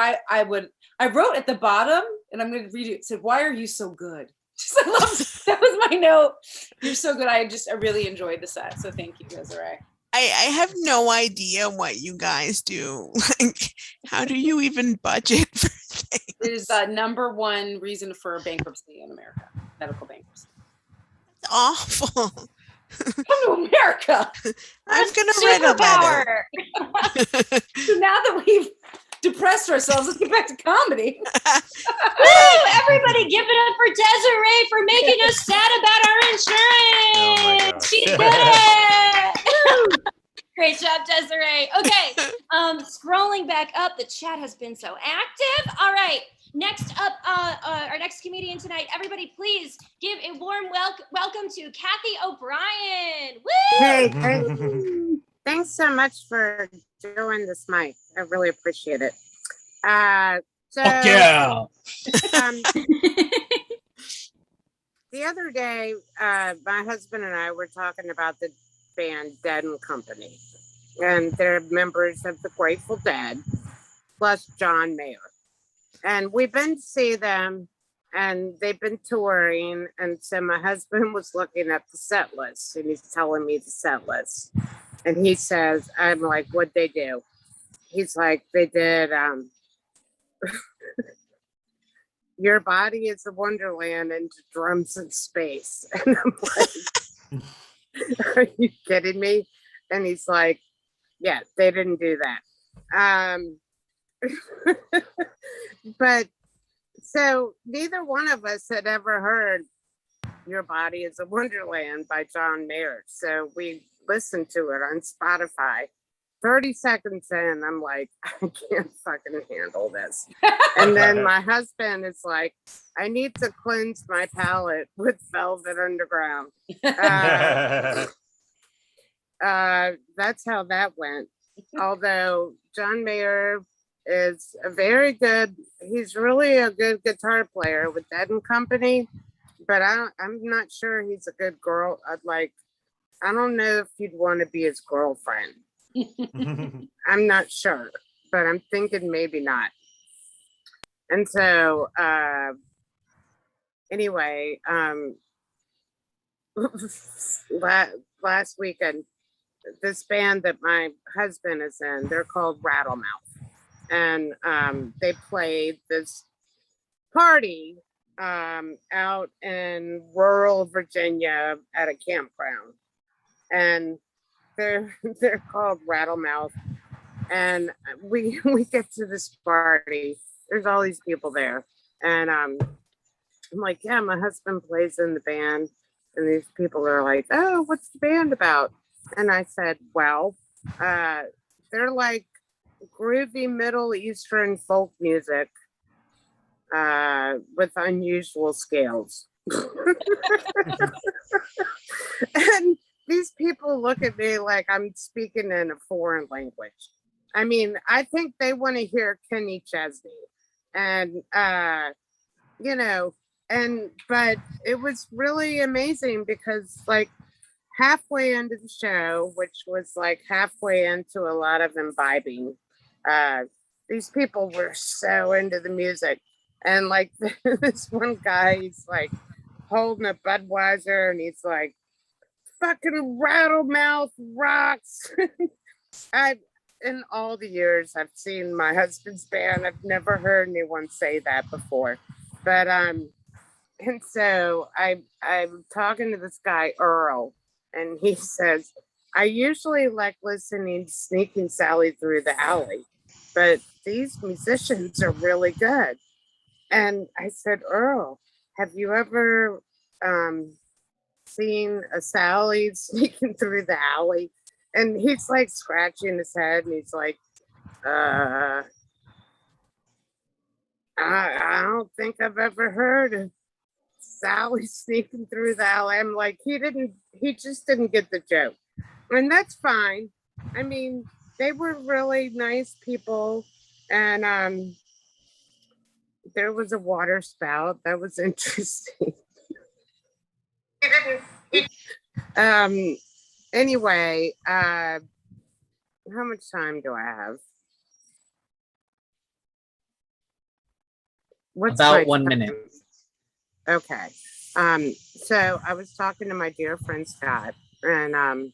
I wrote at the bottom, and I'm going to read it. It said, "Why are you so good?" Just, I love, that was my note. You're so good. I really enjoyed the set. So thank you, Desiree. I have no idea what you guys do. Like, how do you even budget for things? It is the number one reason for bankruptcy in America, medical bankruptcy. It's awful. Come to America. I'm gonna write a letter. Superpower. So now that we've depressed ourselves, let's get back to comedy. Woo! Everybody give it up for Desiree for making us sad about our insurance. gosh. She did it. Woo! Great job, Desiree. Okay, scrolling back up, the chat has been so active. All right, next up, our next comedian tonight. Everybody, please give a warm welcome to Kathy O'Brien. Woo! Hey, thanks so much for doing this, Mike. I really appreciate it. So, Fuck yeah. um, the other day, my husband and I were talking about the band Dead and Company, and they're members of the Grateful Dead, plus John Mayer. And we've been to see them, and they've been touring. And so my husband was looking at the set list, and he's telling me the set list. And he says, I'm like, what'd they do? He's like, they did Your Body is a Wonderland and Drums in Space. And I'm like, are you kidding me? And he's like, yeah, they didn't do that. But so neither one of us had ever heard Your Body is a Wonderland by John Mayer. So we listened to it on Spotify. 30 seconds in, I'm like, I can't fucking handle this. And then my husband is like, I need to cleanse my palate with Velvet Underground. That's how that went. Although John Mayer is he's really a good guitar player with Dead and Company, but I'm not sure he's a good girl. I don't know if you'd want to be his girlfriend. I'm not sure, but I'm thinking maybe not. And so, anyway, last weekend, this band that my husband is in, they're called Rattlemouth, and they played this party out in rural Virginia at a campground, and they're called Rattlemouth. And we get to this party. There's all these people there, and I'm like, yeah, my husband plays in the band. And these people are like, oh, what's the band about? And I said, well, they're like groovy Middle Eastern folk music with unusual scales. And these people look at me like I'm speaking in a foreign language. I mean, I think they want to hear Kenny Chesney. And, but it was really amazing because like halfway into the show, which was like halfway into a lot of imbibing, these people were so into the music. And like this one guy, he's like holding a Budweiser and he's like, fucking Rattlemouth rocks. In all the years I've seen my husband's band, I've never heard anyone say that before. But and so I'm talking to this guy Earl, and he says, I usually like listening to Sneaking Sally Through the Alley, but these musicians are really good. And I said, Earl, have you ever seen a Sally sneaking through the alley? And he's like scratching his head, and he's like, I don't think I've ever heard of Sally sneaking through the alley. I'm like, he just didn't get the joke. And that's fine. I mean, they were really nice people. And there was a water spout. That was interesting. Anyway, how much time do I have? what's About my 1 time? minute. Okay. So I was talking to my dear friend Scott, and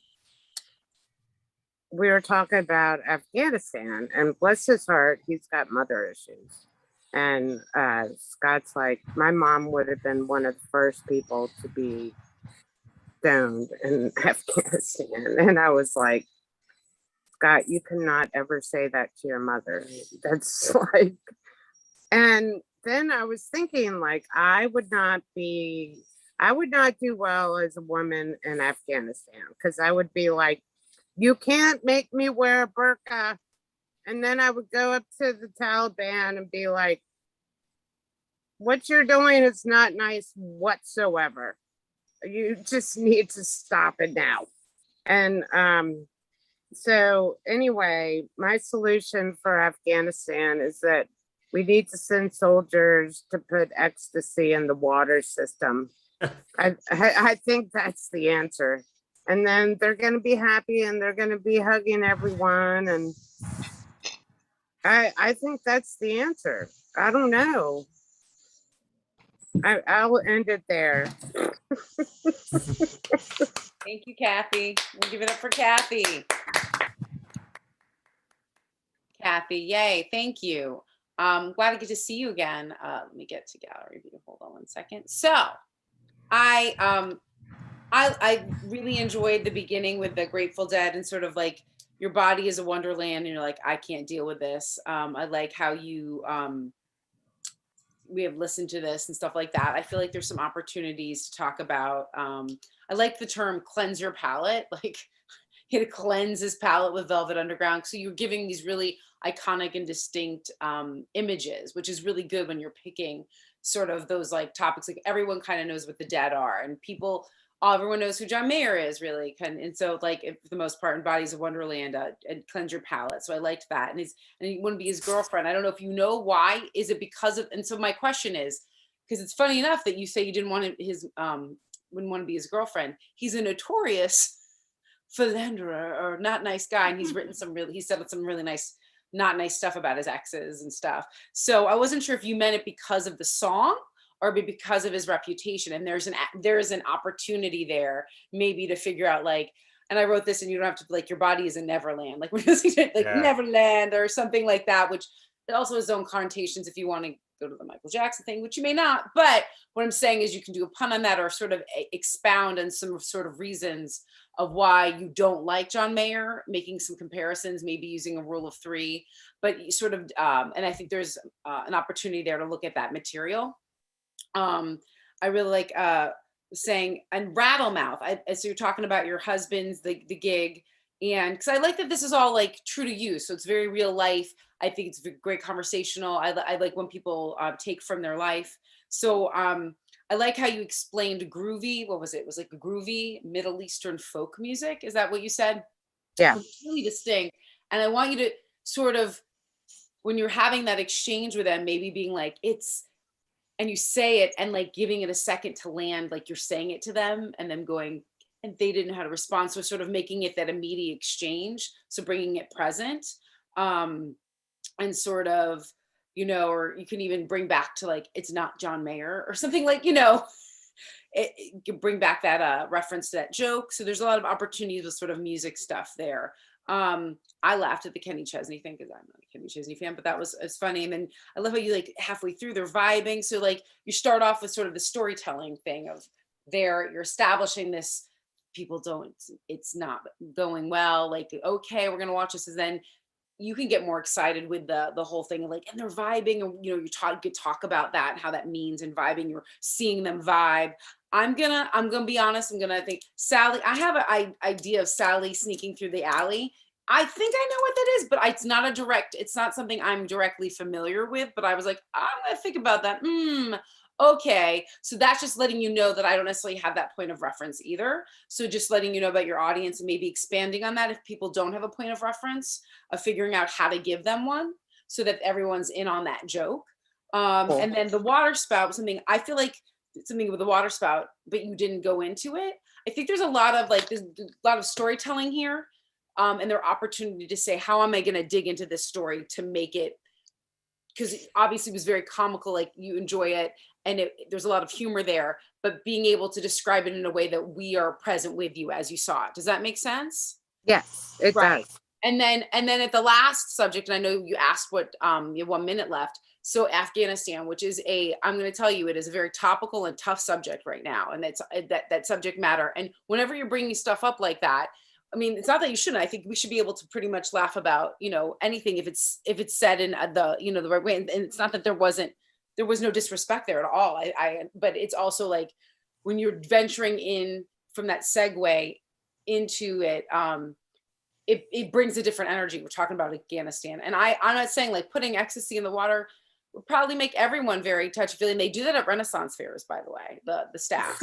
we were talking about Afghanistan, and bless his heart, he's got mother issues. And Scott's like, my mom would have been one of the first people to be stoned in Afghanistan. And I was like, Scott, you cannot ever say that to your mother. That's like, and then I was thinking, like, I would not do well as a woman in Afghanistan, because I would be like, you can't make me wear a burqa. And then I would go up to the Taliban and be like, what you're doing is not nice whatsoever. You just need to stop it now. And so anyway, my solution for Afghanistan is that we need to send soldiers to put ecstasy in the water system. I think that's the answer. And then they're going to be happy and they're going to be hugging everyone. And I think that's the answer. I don't know. I'll end it there. Thank you, Kathy. We'll give it up for Kathy. Kathy, yay, thank you. Glad to get to see you again. Let me get to gallery view. Hold on 1 second. So I really enjoyed the beginning with the Grateful Dead and sort of like your body is a wonderland and you're like, I can't deal with this. I like how you we have listened to this and stuff like that. I feel like there's some opportunities to talk about. I like the term cleanse your palate, like he had to cleanse his palate with Velvet Underground. So you're giving these really iconic and distinct images, which is really good when you're picking sort of those like topics. Like everyone kind of knows what the Dead are, and everyone knows who John Mayer is, really. And so, like, for the most part, in Bodies of Wonderland, and Cleanse Your Palate. So I liked that. And he wouldn't be his girlfriend. I don't know if you know why. Is it because of? And so my question is, because it's funny enough that you say you didn't want wouldn't want to be his girlfriend. He's a notorious philanderer or not nice guy, and he's said some really nice, not nice stuff about his exes and stuff. So I wasn't sure if you meant it because of the song or because of his reputation. And there's an opportunity there maybe to figure out, like, and I wrote this, and you don't have to, like, your body is a Neverland, like we're just like Neverland or something like that, which it also has its own connotations if you want to go to the Michael Jackson thing, which you may not. But what I'm saying is you can do a pun on that or sort of expound on some sort of reasons of why you don't like John Mayer, making some comparisons, maybe using a rule of three, but you sort of, and I think there's an opportunity there to look at that material. I really like saying, and Rattlemouth, so you're talking about your husband's, the gig, and because I like that this is all like true to you, so it's very real life. I think it's great conversational. I like when people take from their life. So I like how you explained groovy. What was it? It was like groovy Middle Eastern folk music. Is that what you said? Yeah. It's really distinct. And I want you to sort of, when you're having that exchange with them, maybe being like, and you say it and like giving it a second to land, like you're saying it to them and them going, and they didn't know how to respond. So sort of making it that immediate exchange. So bringing it present, and sort of, or you can even bring back to like, it's not John Mayer or something, like, it can bring back that reference to that joke. So there's a lot of opportunities with sort of music stuff there. I laughed at the Kenny Chesney thing because I'm not a Kenny Chesney fan, but it's funny. And then I love how you, like, halfway through they're vibing. So like you start off with sort of the storytelling thing of you're establishing this, it's not going well. Like, okay, we're going to watch this. And then you can get more excited with the whole thing, like, and they're vibing, and you talk about that and how that means, and vibing, you're seeing them vibe. I'm gonna be honest. I think Sally, I have an idea of Sally sneaking through the alley. I think I know what that is, but it's not something I'm directly familiar with, but I was like, I'm gonna think about that. Okay. So that's just letting you know that I don't necessarily have that point of reference either. So just letting you know about your audience and maybe expanding on that if people don't have a point of reference, of figuring out how to give them one so that everyone's in on that joke. Cool. And then the water spout was something, I feel like something with the water spout, but you didn't go into it. I think there's a lot of storytelling here, and their opportunity to say, how am I going to dig into this story to make it because obviously it was very comical, like you enjoy it, and there's a lot of humor there, but being able to describe it in a way that we are present with you as you saw it. Does that make sense? Yes, it Right. does. And then at the last subject, and I know you asked what you have 1 minute left. So Afghanistan, which is I'm going to tell you, it is a very topical and tough subject right now, and it's that subject matter. And whenever you're bringing stuff up like that, I mean, it's not that you shouldn't. I think we should be able to pretty much laugh about, anything if it's said in the the right way. And it's not that there was no disrespect there at all. But it's also like when you're venturing in from that segue into it, it brings a different energy. We're talking about Afghanistan, and I'm not saying like putting ecstasy in the water would probably make everyone very touchy-feely. And they do that at Renaissance fairs, by the way, the staff.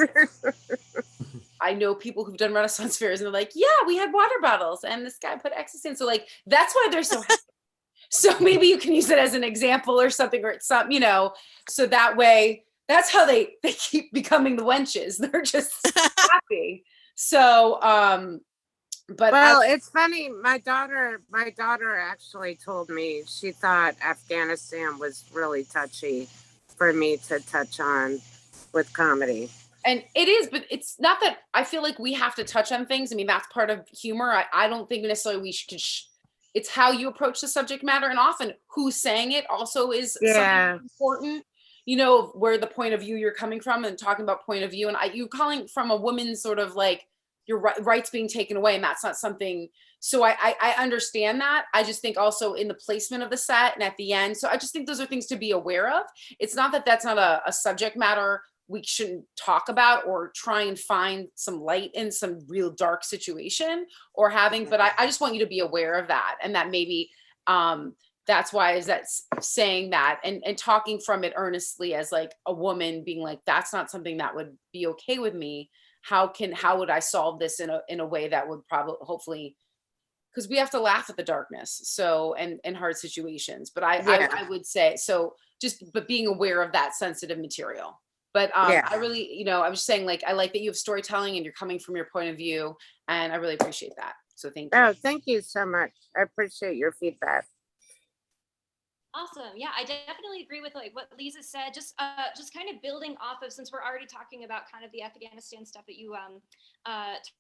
I know people who've done Renaissance fairs and they're like, yeah, we had water bottles and this guy put ecstasy in. So like, that's why they're so happy. So maybe you can use it as an example or something, or something, so that way, that's how they keep becoming the wenches. They're just happy. So, but it's funny. My daughter actually told me she thought Afghanistan was really touchy for me to touch on with comedy. And it is, but it's not that I feel like we have to touch on things. I mean, that's part of humor. I don't think necessarily we should. It's how you approach the subject matter, and often who's saying it also is something important. Where the point of view you're coming from, and talking about point of view, and you calling from a woman's sort of like your rights being taken away, and that's not something. So I understand that. I just think also in the placement of the set and at the end. So I just think those are things to be aware of. It's not that that's not a subject matter we shouldn't talk about or try and find some light in some real dark situation or having, but I just want you to be aware of that, and that maybe that's why is that saying that and talking from it earnestly as like a woman being like, that's not something that would be okay with me. How would I solve this in a way that would probably hopefully, because we have to laugh at the darkness, so and hard situations, but I would say so but being aware of that sensitive material. But I really, I was saying, like, I like that you have storytelling and you're coming from your point of view, and I really appreciate that. So thank you. Oh, thank you so much. I appreciate your feedback. Awesome. Yeah, I definitely agree with like what Lisa said. Just kind of building off of, since we're already talking about kind of the Afghanistan stuff that you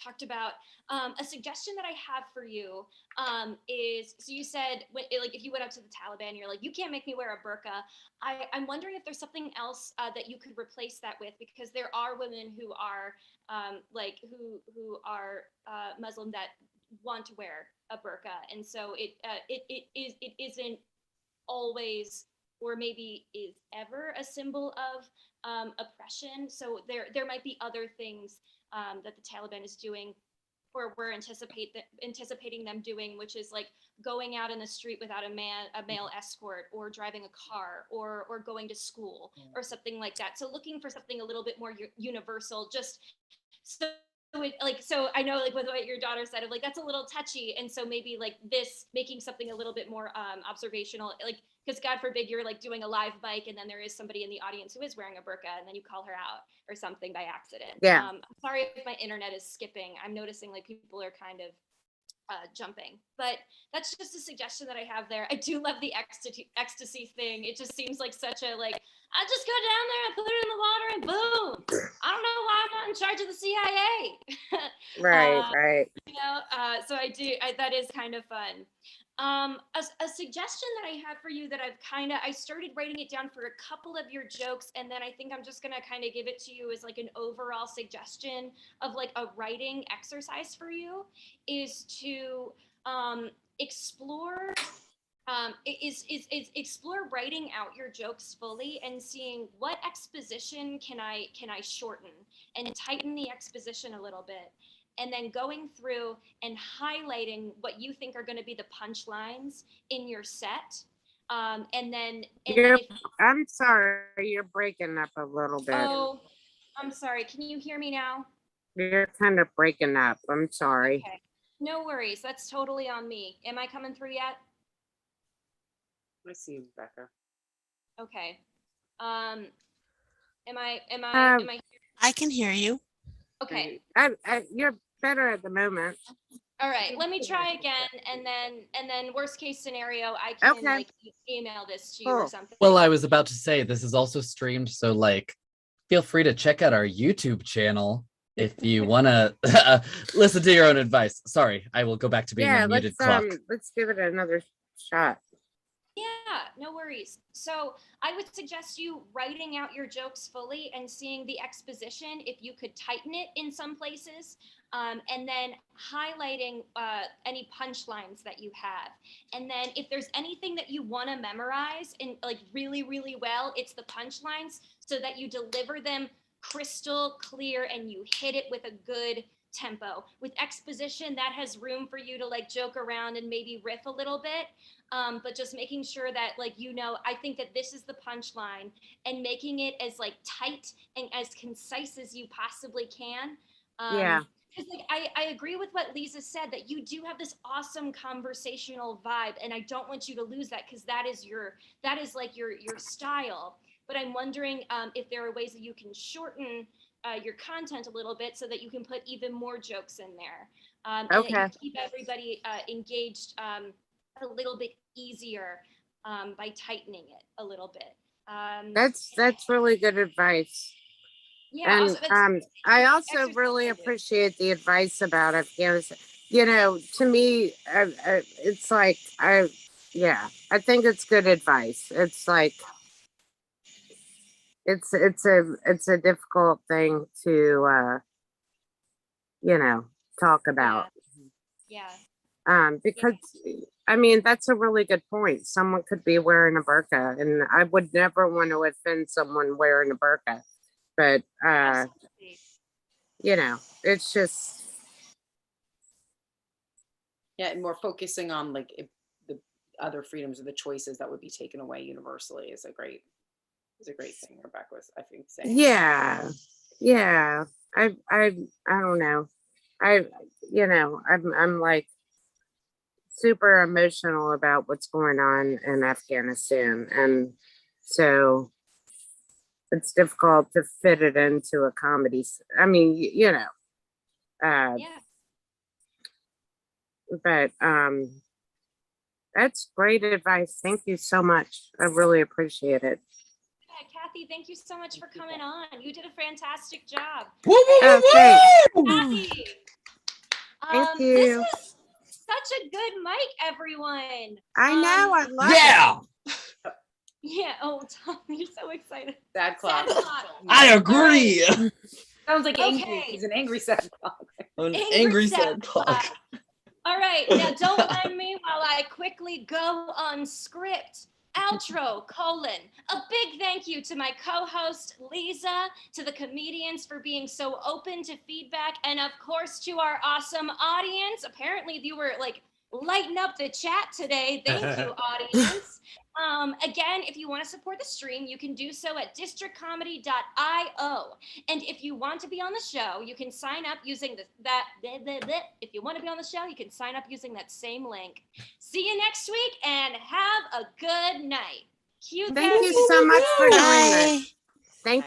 talked about. A suggestion that I have for you is, so you said like if you went up to the Taliban, you're like, you can't make me wear a burqa. I'm wondering if there's something else that you could replace that with, because there are women who are who are Muslim that want to wear a burqa, and so it isn't always, or maybe is ever, a symbol of oppression. So there might be other things that the Taliban is doing, or we're anticipating them doing, which is like going out in the street without a male escort, or driving a car, or going to school, or something like that. So looking for something a little bit more universal, just so I know like with what your daughter said of like, that's a little touchy. And so maybe like this, making something a little bit more observational, like, because God forbid you're like doing a live bike and then there is somebody in the audience who is wearing a burqa, and then you call her out or something by accident. Yeah. I'm sorry if my internet is skipping. I'm noticing like people are kind of jumping, but that's just a suggestion that I have there. I do love the ecstasy thing. It just seems like such a like, I just go down there and put it in the water and boom. I don't know why I'm not in charge of the CIA. Right. So that is kind of fun. A suggestion that I have for you that I started writing it down for a couple of your jokes, and then I think I'm just gonna kind of give it to you as like an overall suggestion of like a writing exercise for you, is to explore explore writing out your jokes fully and seeing what exposition can I shorten and tighten the exposition a little bit. And then going through and highlighting what you think are going to be the punchlines in your set. I'm sorry, you're breaking up a little bit. Oh, I'm sorry. Can you hear me now? You're kind of breaking up. I'm sorry. Okay. No worries. That's totally on me. Am I coming through yet? I see you, Rebecca. Okay. Am I I can hear you. Okay. You're better at the moment. All right, let me try again, and then worst case scenario, I can Okay. like email this to you or Cool. something. Well, I was about to say this is also streamed, so like feel free to check out our YouTube channel if you want to listen to your own advice. Sorry, I will go back to being Yeah, a muted let's clock. let's give it another shot. Yeah, no worries. So I would suggest you writing out your jokes fully and seeing the exposition if you could tighten it in some places, and then highlighting any punchlines that you have. And then if there's anything that you want to memorize in like really, really well, it's the punchlines so that you deliver them crystal clear and you hit it with a good tempo. With exposition, that has room for you to like joke around and maybe riff a little bit. But just making sure that like, I think that this is the punchline and making it as like tight and as concise as you possibly can. Yeah. Because like I agree with what Lisa said, that you do have this awesome conversational vibe, and I don't want you to lose that because that is like your style. But I'm wondering if there are ways that you can shorten your content a little bit so that you can put even more jokes in there. And that Okay. you keep everybody engaged a little bit easier by tightening it a little bit. That's really good advice. Yeah. And Also, that's I also exercise really ideas. appreciate the advice about Afghanistan. To me, it's like I think it's good advice. It's like it's a difficult thing to talk about. Yeah. Because I mean that's a really good point. Someone could be wearing a burqa, and I would never want to offend someone wearing a burqa. But Absolutely. it's just Yeah, and more focusing on like if the other freedoms or the choices that would be taken away universally is a great thing. Rebecca was, I think, saying. yeah. I don't know. I'm like super emotional about what's going on in Afghanistan, and so it's difficult to fit it into a comedy. I mean, Yeah. but that's great advice. Thank you so much. I really appreciate it. Yeah, Kathy, thank you so much for coming on. You did a fantastic job. Woo, woo, woo, Oh, thanks. woo! Kathy, Thank this you. is such a good mic, everyone. I know. I love it. Yeah, Yeah. Oh, Tom, you're so excited. Sad clock. Sad clock. I agree. Sounds like angry. Okay. He's an angry sad clock. An Angry angry sad sad clock. All right, now don't mind me while I quickly go on script. Outro, : a big thank you to my co-host Lisa, to the comedians for being so open to feedback, and of course to our awesome audience. Apparently you were like lighting up the chat today. Thank you, audience. Again, if you want to support the stream, you can do so at districtcomedy.io. And if you want to be on the show, you can sign up using if you want to be on the show, you can sign up using that same link. See you next week and have a good night. Cue Thank you so much for doing this. Bye.